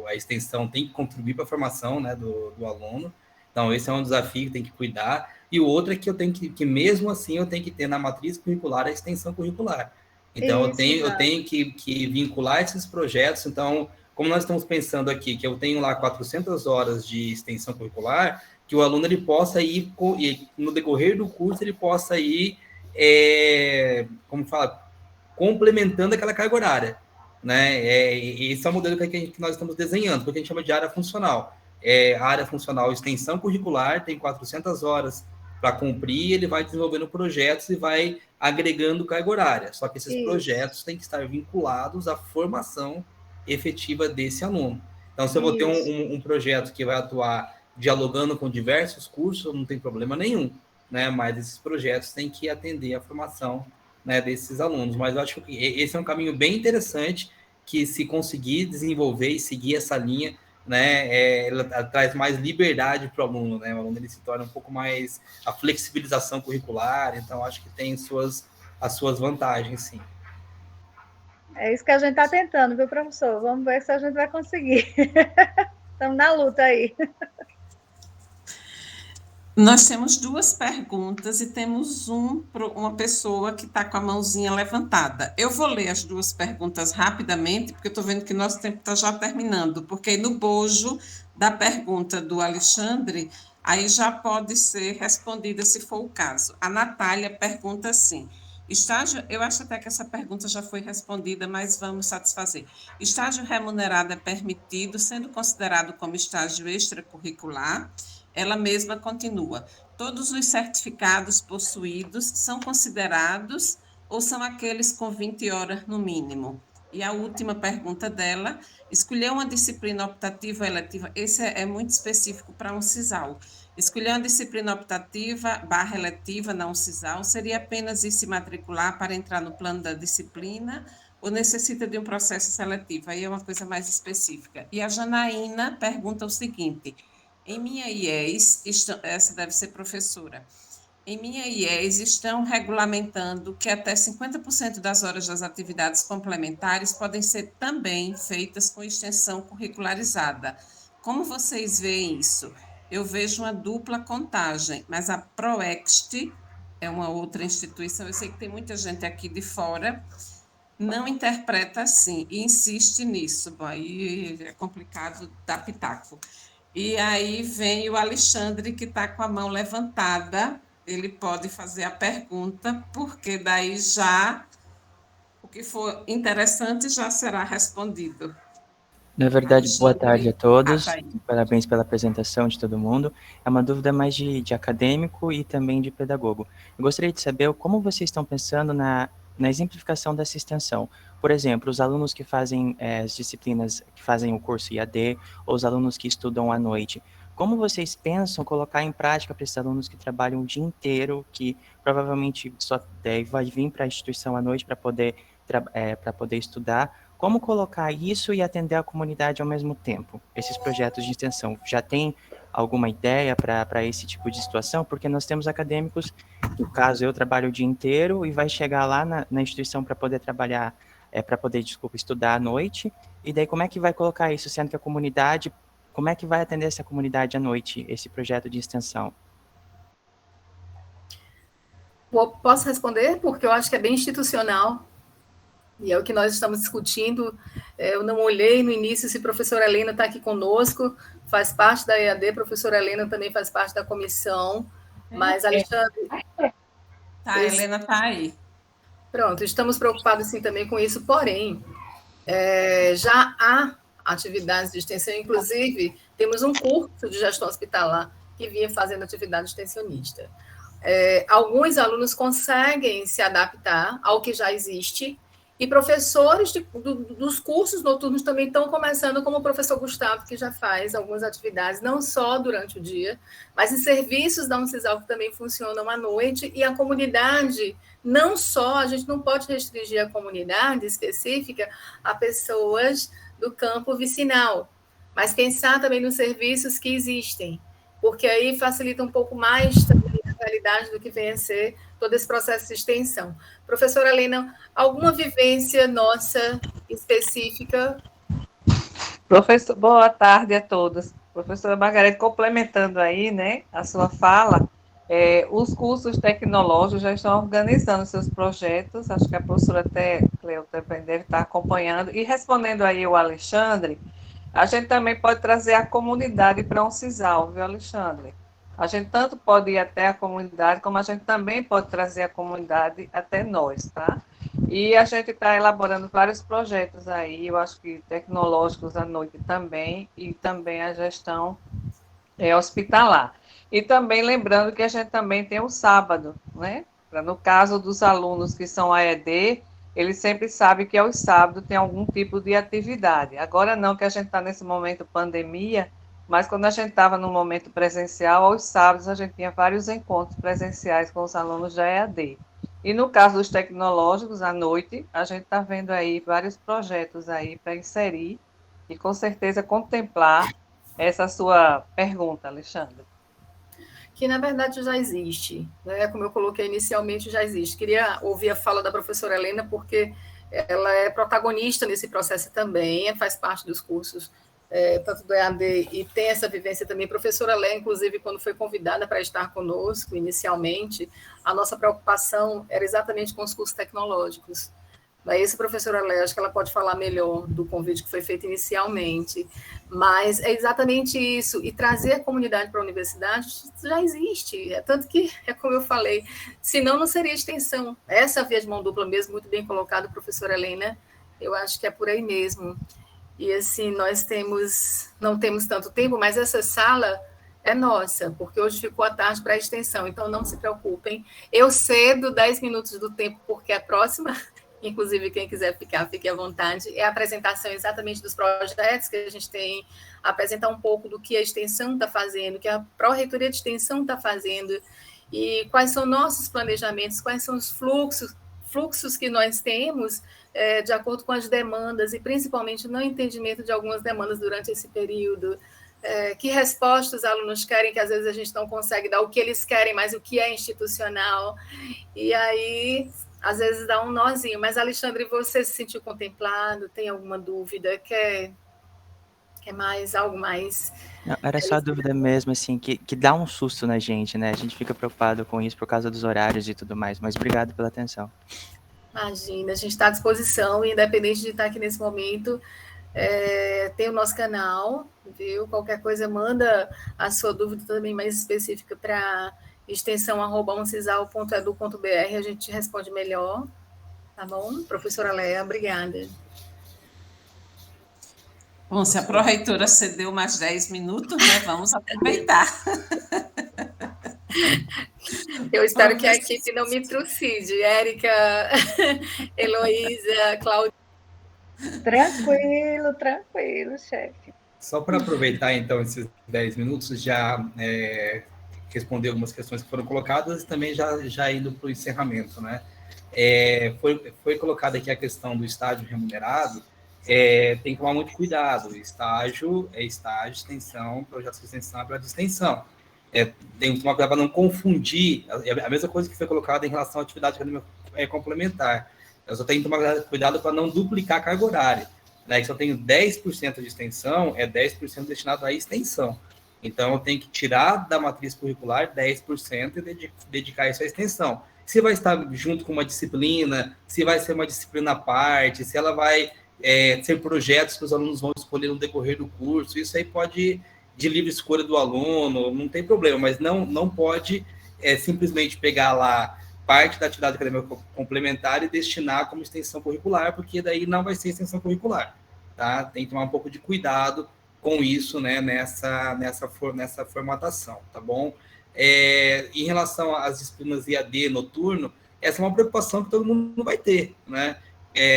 Speaker 4: a extensão tem que contribuir para a formação, né, do aluno. Então, esse é um desafio que tem que cuidar. E o outro é que eu tenho que mesmo assim, eu tenho que ter na matriz curricular a extensão curricular. Então, eu tenho que vincular esses projetos. Então, como nós estamos pensando aqui, que eu tenho lá 400 horas de extensão curricular, que o aluno ele possa ir, no decorrer do curso, ele possa ir, como fala, complementando aquela carga horária, né? Esse é o modelo que nós estamos desenhando, porque a gente chama de área funcional. A área funcional, extensão curricular, tem 400 horas para cumprir, ele vai desenvolvendo projetos e vai agregando carga horária. Só que esses projetos têm que estar vinculados à formação efetiva desse aluno. Então, se eu vou ter um projeto que vai atuar dialogando com diversos cursos, não tem problema nenhum, né? Mas esses projetos têm que atender à formação, né, desses alunos. Mas eu acho que esse é um caminho bem interessante, que se conseguir desenvolver e seguir essa linha, né, ela traz mais liberdade para o aluno, né? O aluno ele se torna um pouco mais a flexibilização curricular, então acho que tem as suas vantagens, sim.
Speaker 6: É isso que a gente está tentando, viu, professor? Vamos ver se a gente vai conseguir. Estamos na luta aí.
Speaker 2: Nós temos 2 perguntas e temos uma pessoa que está com a mãozinha levantada. Eu vou ler as 2 perguntas rapidamente, porque eu estou vendo que nosso tempo está já terminando, porque no bojo da pergunta do Alexandre, aí já pode ser respondida se for o caso. A Natália pergunta assim: estágio, eu acho até que essa pergunta já foi respondida, mas vamos satisfazer. Estágio remunerado é permitido, sendo considerado como estágio extracurricular? Ela mesma continua: todos os certificados possuídos são considerados ou são aqueles com 20 horas no mínimo? E a última pergunta dela: escolher uma disciplina optativa ou eletiva? Esse é muito específico para um CISAL. Escolher uma disciplina optativa / eletiva na CISAL seria apenas ir se matricular para entrar no plano da disciplina ou necessita de um processo seletivo? Aí é uma coisa mais específica. E a Janaína pergunta o seguinte: em minha IES, essa deve ser professora, em minha IES estão regulamentando que até 50% das horas das atividades complementares podem ser também feitas com extensão curricularizada. Como vocês veem isso? Eu vejo uma dupla contagem, mas a ProExt é uma outra instituição, eu sei que tem muita gente aqui de fora, não interpreta assim e insiste nisso. Bom, aí é complicado dar pitaco. E aí vem o Alexandre, que está com a mão levantada, ele pode fazer a pergunta, porque daí já o que for interessante já será respondido.
Speaker 7: Na verdade,
Speaker 2: Alexandre.
Speaker 7: boa tarde a todos,
Speaker 2: tá aí.
Speaker 7: Parabéns pela apresentação de todo mundo. É uma dúvida mais de acadêmico e também de pedagogo. Eu gostaria de saber como vocês estão pensando na exemplificação dessa extensão. Por exemplo, os alunos que fazem as disciplinas, que fazem o curso IAD, ou os alunos que estudam à noite. Como vocês pensam colocar em prática para esses alunos que trabalham o dia inteiro, que provavelmente só vai vir para a instituição à noite para poder estudar? Como colocar isso e atender a comunidade ao mesmo tempo? Esses projetos de extensão, já tem alguma ideia para esse tipo de situação? Porque nós temos acadêmicos, no caso eu trabalho o dia inteiro e vai chegar lá na instituição para poder trabalhar, estudar à noite, e daí como é que vai colocar isso, sendo que a comunidade, como é que vai atender essa comunidade à noite, esse projeto de extensão?
Speaker 5: Posso responder? Porque eu acho que é bem institucional. E é o que nós estamos discutindo. Eu não olhei no início se a professora Helena está aqui conosco, faz parte da EAD, a professora Helena também faz parte da comissão, mas, Alexandre...
Speaker 2: Tá, a Helena está aí.
Speaker 5: Pronto, estamos preocupados sim também com isso, porém, já há atividades de extensão, inclusive temos um curso de gestão hospitalar que vinha fazendo atividade extensionista. Alguns alunos conseguem se adaptar ao que já existe, e professores dos cursos noturnos também estão começando, como o professor Gustavo, que já faz algumas atividades, não só durante o dia, mas em serviços da Uncisal que também funcionam à noite, e a comunidade, não só, a gente não pode restringir a comunidade específica a pessoas do campo vicinal, mas pensar também nos serviços que existem, porque aí facilita um pouco mais também a realidade do que vem a ser todo esse processo de extensão. Professora Helena, alguma vivência nossa específica?
Speaker 8: Professor, boa tarde a todos. Professora Margarete, complementando aí, né, a sua fala, os cursos tecnológicos já estão organizando seus projetos, acho que a professora Cleo também deve estar acompanhando, e respondendo aí o Alexandre, a gente também pode trazer a comunidade para um CISAL, viu, Alexandre? A gente tanto pode ir até a comunidade, como a gente também pode trazer a comunidade até nós, tá? E a gente está elaborando vários projetos aí, eu acho que tecnológicos à noite também, e também a gestão hospitalar. E também lembrando que a gente também tem o sábado, né? No caso dos alunos que são AED, eles sempre sabem que aos sábados tem algum tipo de atividade. Agora não, que a gente está nesse momento pandemia, mas quando a gente estava no momento presencial, aos sábados a gente tinha vários encontros presenciais com os alunos da EAD. E no caso dos tecnológicos, à noite, a gente está vendo aí vários projetos aí para inserir e com certeza contemplar essa sua pergunta, Alexandre.
Speaker 5: Que na verdade já existe, né? Como eu coloquei inicialmente, já existe. Queria ouvir a fala da professora Helena, porque ela é protagonista nesse processo também, faz parte dos cursos tanto do EAD, e tem essa vivência também. Professora Lé, inclusive, quando foi convidada para estar conosco, inicialmente, a nossa preocupação era exatamente com os cursos tecnológicos. Daí, essa professora Lé, acho que ela pode falar melhor do convite que foi feito inicialmente, mas é exatamente isso, e trazer a comunidade para a universidade já existe, tanto que, como eu falei, senão não seria extensão. Essa via de mão dupla mesmo, muito bem colocado, professora Helena, eu acho que é por aí mesmo. E assim, nós não temos tanto tempo, mas essa sala é nossa, porque hoje ficou à tarde para a extensão, então não se preocupem. Eu cedo 10 minutos do tempo, porque a próxima, inclusive quem quiser ficar, fique à vontade, é a apresentação exatamente dos projetos que a gente tem, apresentar um pouco do que a extensão está fazendo, que a Pró-Reitoria de Extensão está fazendo, e quais são nossos planejamentos, quais são os fluxos que nós temos, de acordo com as demandas, e principalmente no entendimento de algumas demandas durante esse período, que respostas os alunos querem, que às vezes a gente não consegue dar o que eles querem, mas o que é institucional, e aí, às vezes dá um nozinho. Mas, Alexandre, você se sentiu contemplado? Tem alguma dúvida? Quer mais, algo mais?
Speaker 7: Não, era só a dúvida mesmo, assim, que dá um susto na gente, né? A gente fica preocupado com isso por causa dos horários e tudo mais, mas obrigado pela atenção.
Speaker 5: Imagina, a gente está à disposição, independente de estar aqui nesse momento, tem o nosso canal, viu? Qualquer coisa, manda a sua dúvida também mais específica para extensão@uncisal.edu.br, a gente responde melhor, tá bom? Professora Léa, obrigada.
Speaker 2: Bom, se a pró-reitora cedeu mais 10 minutos, né, vamos aproveitar.
Speaker 5: Eu espero que a equipe não me trucide. Érica, Heloísa, Cláudia.
Speaker 6: Tranquilo, chefe.
Speaker 4: Só para aproveitar, então, esses 10 minutos, já responder algumas questões que foram colocadas e também já indo para o encerramento, né? Foi colocada aqui a questão do estágio remunerado, tem que tomar muito cuidado. Estágio é estágio, extensão, projeto de extensão é projeto de extensão. Tem que tomar cuidado para não confundir, a mesma coisa que foi colocada em relação à atividade acadêmica complementar. Eu só tenho que tomar cuidado para não duplicar a carga horária. Né? Se eu tenho 10% de extensão, é 10% destinado à extensão. Então, eu tenho que tirar da matriz curricular 10% e dedicar isso à extensão. se vai estar junto com uma disciplina, se vai ser uma disciplina à parte, se ela vai ser projetos que os alunos vão escolher no decorrer do curso. Isso aí pode, de livre escolha do aluno, não tem problema, mas não pode simplesmente pegar lá parte da atividade acadêmica complementar e destinar como extensão curricular, porque daí não vai ser extensão curricular, tá? Tem que tomar um pouco de cuidado com isso, né, nessa formatação, tá bom? Em relação às disciplinas IAD noturno, essa é uma preocupação que todo mundo vai ter, né?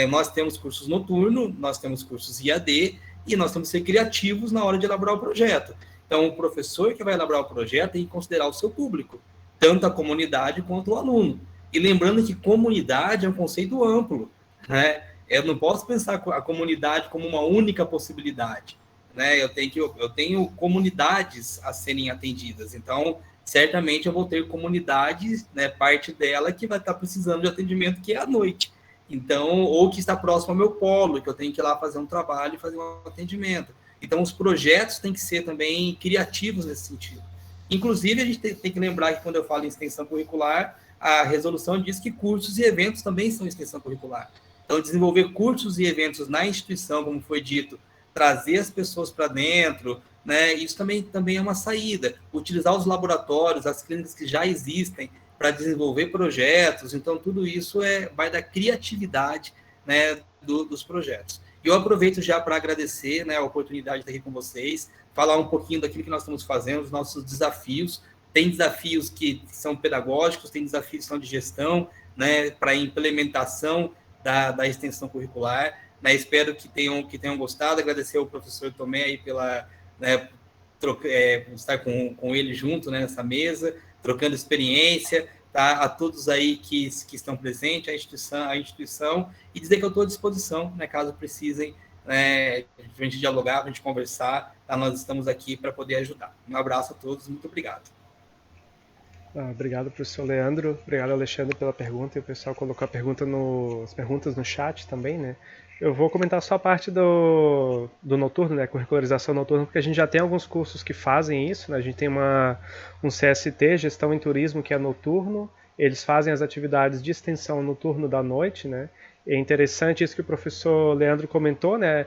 Speaker 4: Nós temos cursos noturno, nós temos cursos IAD, e nós temos que ser criativos na hora de elaborar o projeto. Então, o professor que vai elaborar o projeto tem que considerar o seu público, tanto a comunidade quanto o aluno. E lembrando que comunidade é um conceito amplo, né? Eu não posso pensar a comunidade como uma única possibilidade, né? Eu tenho comunidades a serem atendidas. Então, certamente eu vou ter comunidades, né, parte dela que vai estar precisando de atendimento, que é à noite. Então, ou que está próximo ao meu polo, que eu tenho que ir lá fazer um trabalho e fazer um atendimento. Então, os projetos têm que ser também criativos nesse sentido. Inclusive, a gente tem que lembrar que quando eu falo em extensão curricular, a resolução diz que cursos e eventos também são extensão curricular. Então, desenvolver cursos e eventos na instituição, como foi dito, trazer as pessoas para dentro, né, isso também é uma saída. Utilizar os laboratórios, as clínicas que já existem para desenvolver projetos. Então, tudo isso vai da criatividade, né, dos projetos. E eu aproveito já para agradecer, né, a oportunidade de estar aqui com vocês, falar um pouquinho daquilo que nós estamos fazendo, os nossos desafios. Tem desafios que são pedagógicos, tem desafios que são de gestão, né, para implementação da extensão curricular. Né, espero que tenham gostado. Agradecer ao professor Tomé aí pela, né, estar com ele junto, né, nessa mesa, trocando experiência, tá? A todos aí que estão presentes, a instituição, e dizer que eu estou à disposição, né, caso precisem, né, a gente dialogar, a gente conversar, tá? Nós estamos aqui para poder ajudar. Um abraço a todos, muito obrigado.
Speaker 3: Obrigado, professor Leandro. Obrigado, Alexandre, pela pergunta. E o pessoal colocou as perguntas no chat também, né? Eu vou comentar só a parte do noturno, né? Curricularização noturna, porque a gente já tem alguns cursos que fazem isso, né? A gente tem um CST, Gestão em Turismo, que é noturno. Eles fazem as atividades de extensão noturno da noite, né? É interessante isso que o professor Leandro comentou, né?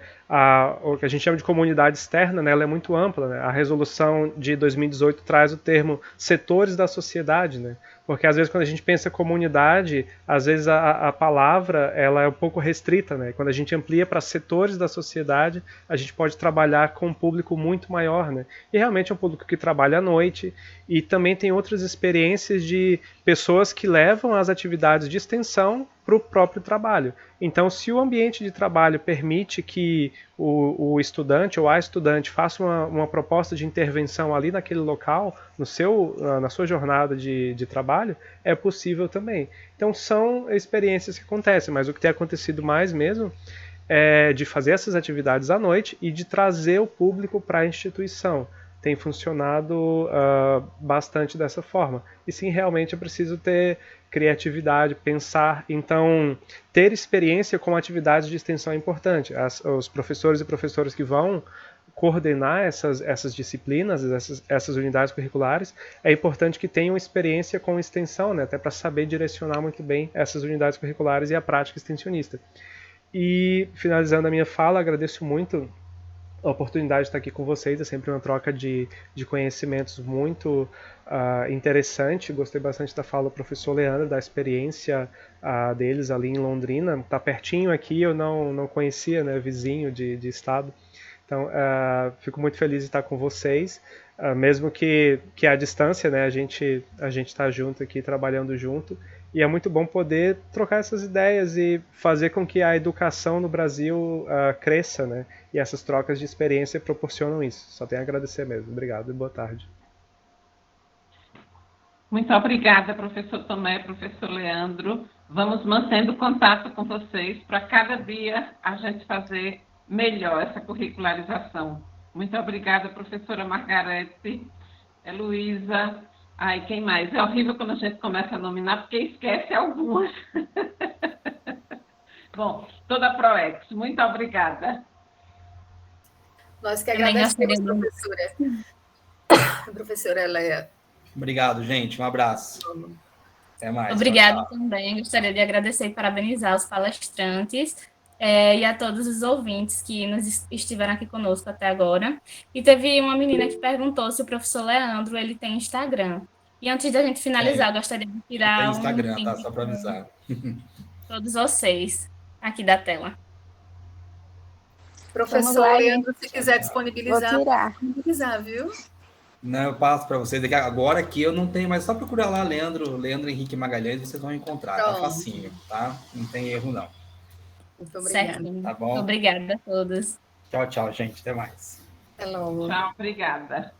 Speaker 3: O que a gente chama de comunidade externa, né? Ela é muito ampla, né? A resolução de 2018 traz o termo setores da sociedade, né? Porque às vezes quando a gente pensa comunidade, às vezes a palavra ela é um pouco restrita, né? Quando a gente amplia para setores da sociedade, a gente pode trabalhar com um público muito maior, né? E realmente é um público que trabalha à noite e também tem outras experiências de pessoas que levam as atividades de extensão para o próprio trabalho. Então, se o ambiente de trabalho permite que o estudante ou a estudante faça uma proposta de intervenção ali naquele local, na sua jornada de trabalho, é possível também. Então, são experiências que acontecem, mas o que tem acontecido mais mesmo é de fazer essas atividades à noite e de trazer o público para a instituição. Tem funcionado bastante dessa forma. E sim, realmente é preciso ter criatividade, pensar. Então, ter experiência com atividades de extensão é importante. Os professores e professoras que vão coordenar essas disciplinas, essas unidades curriculares, é importante que tenham experiência com extensão, né? Até para saber direcionar muito bem essas unidades curriculares e a prática extensionista. E, finalizando a minha fala, agradeço muito a oportunidade de estar aqui com vocês. É sempre uma troca de conhecimentos muito interessante. Gostei bastante da fala do professor Leandro, da experiência deles ali em Londrina. Está pertinho aqui, eu não conhecia, né, vizinho de estado. Então, fico muito feliz de estar com vocês, mesmo que à distância, né, a gente está junto aqui, trabalhando junto. E é muito bom poder trocar essas ideias e fazer com que a educação no Brasil cresça, né? E essas trocas de experiência proporcionam isso. Só tenho a agradecer mesmo. Obrigado e boa tarde.
Speaker 9: Muito obrigada, professor Tomé, professor Leandro. Vamos mantendo contato com vocês para cada dia a gente fazer melhor essa curricularização. Muito obrigada, professora Margarete, Luísa. Ai, quem mais? É horrível quando a gente começa a nominar, porque esquece algumas. Bom, toda a ProEx, muito obrigada.
Speaker 5: Nós que agradecemos, professora. Professora Leia.
Speaker 4: Obrigado, gente. Um abraço. Até mais.
Speaker 1: Obrigada
Speaker 4: Tchau, tchau.
Speaker 1: também. Gostaria de agradecer e parabenizar os palestrantes e a todos os ouvintes que estiveram aqui conosco até agora. E teve uma menina que perguntou se o professor Leandro ele tem Instagram. E antes da gente finalizar, eu gostaria de
Speaker 4: Tem
Speaker 1: tirar um
Speaker 4: Instagram, tá?
Speaker 1: print
Speaker 4: Só para
Speaker 1: com
Speaker 4: avisar.
Speaker 1: todos vocês aqui da tela.
Speaker 5: Professor
Speaker 10: lá,
Speaker 5: Leandro, se quiser
Speaker 10: Vou
Speaker 5: disponibilizar,
Speaker 10: tirar.
Speaker 5: disponibilizar, viu?
Speaker 4: Não, eu passo para vocês. Agora que eu não tenho, mas só procurar lá Leandro Henrique Magalhães, vocês vão encontrar. Tá
Speaker 5: Pronto.
Speaker 4: facinho, tá? Não tem erro, não.
Speaker 5: Muito
Speaker 1: Certo.
Speaker 5: obrigada.
Speaker 4: Tá bom?
Speaker 1: Obrigada a todos.
Speaker 4: Tchau, tchau, gente. Até mais.
Speaker 5: Até logo.
Speaker 9: Tchau, obrigada.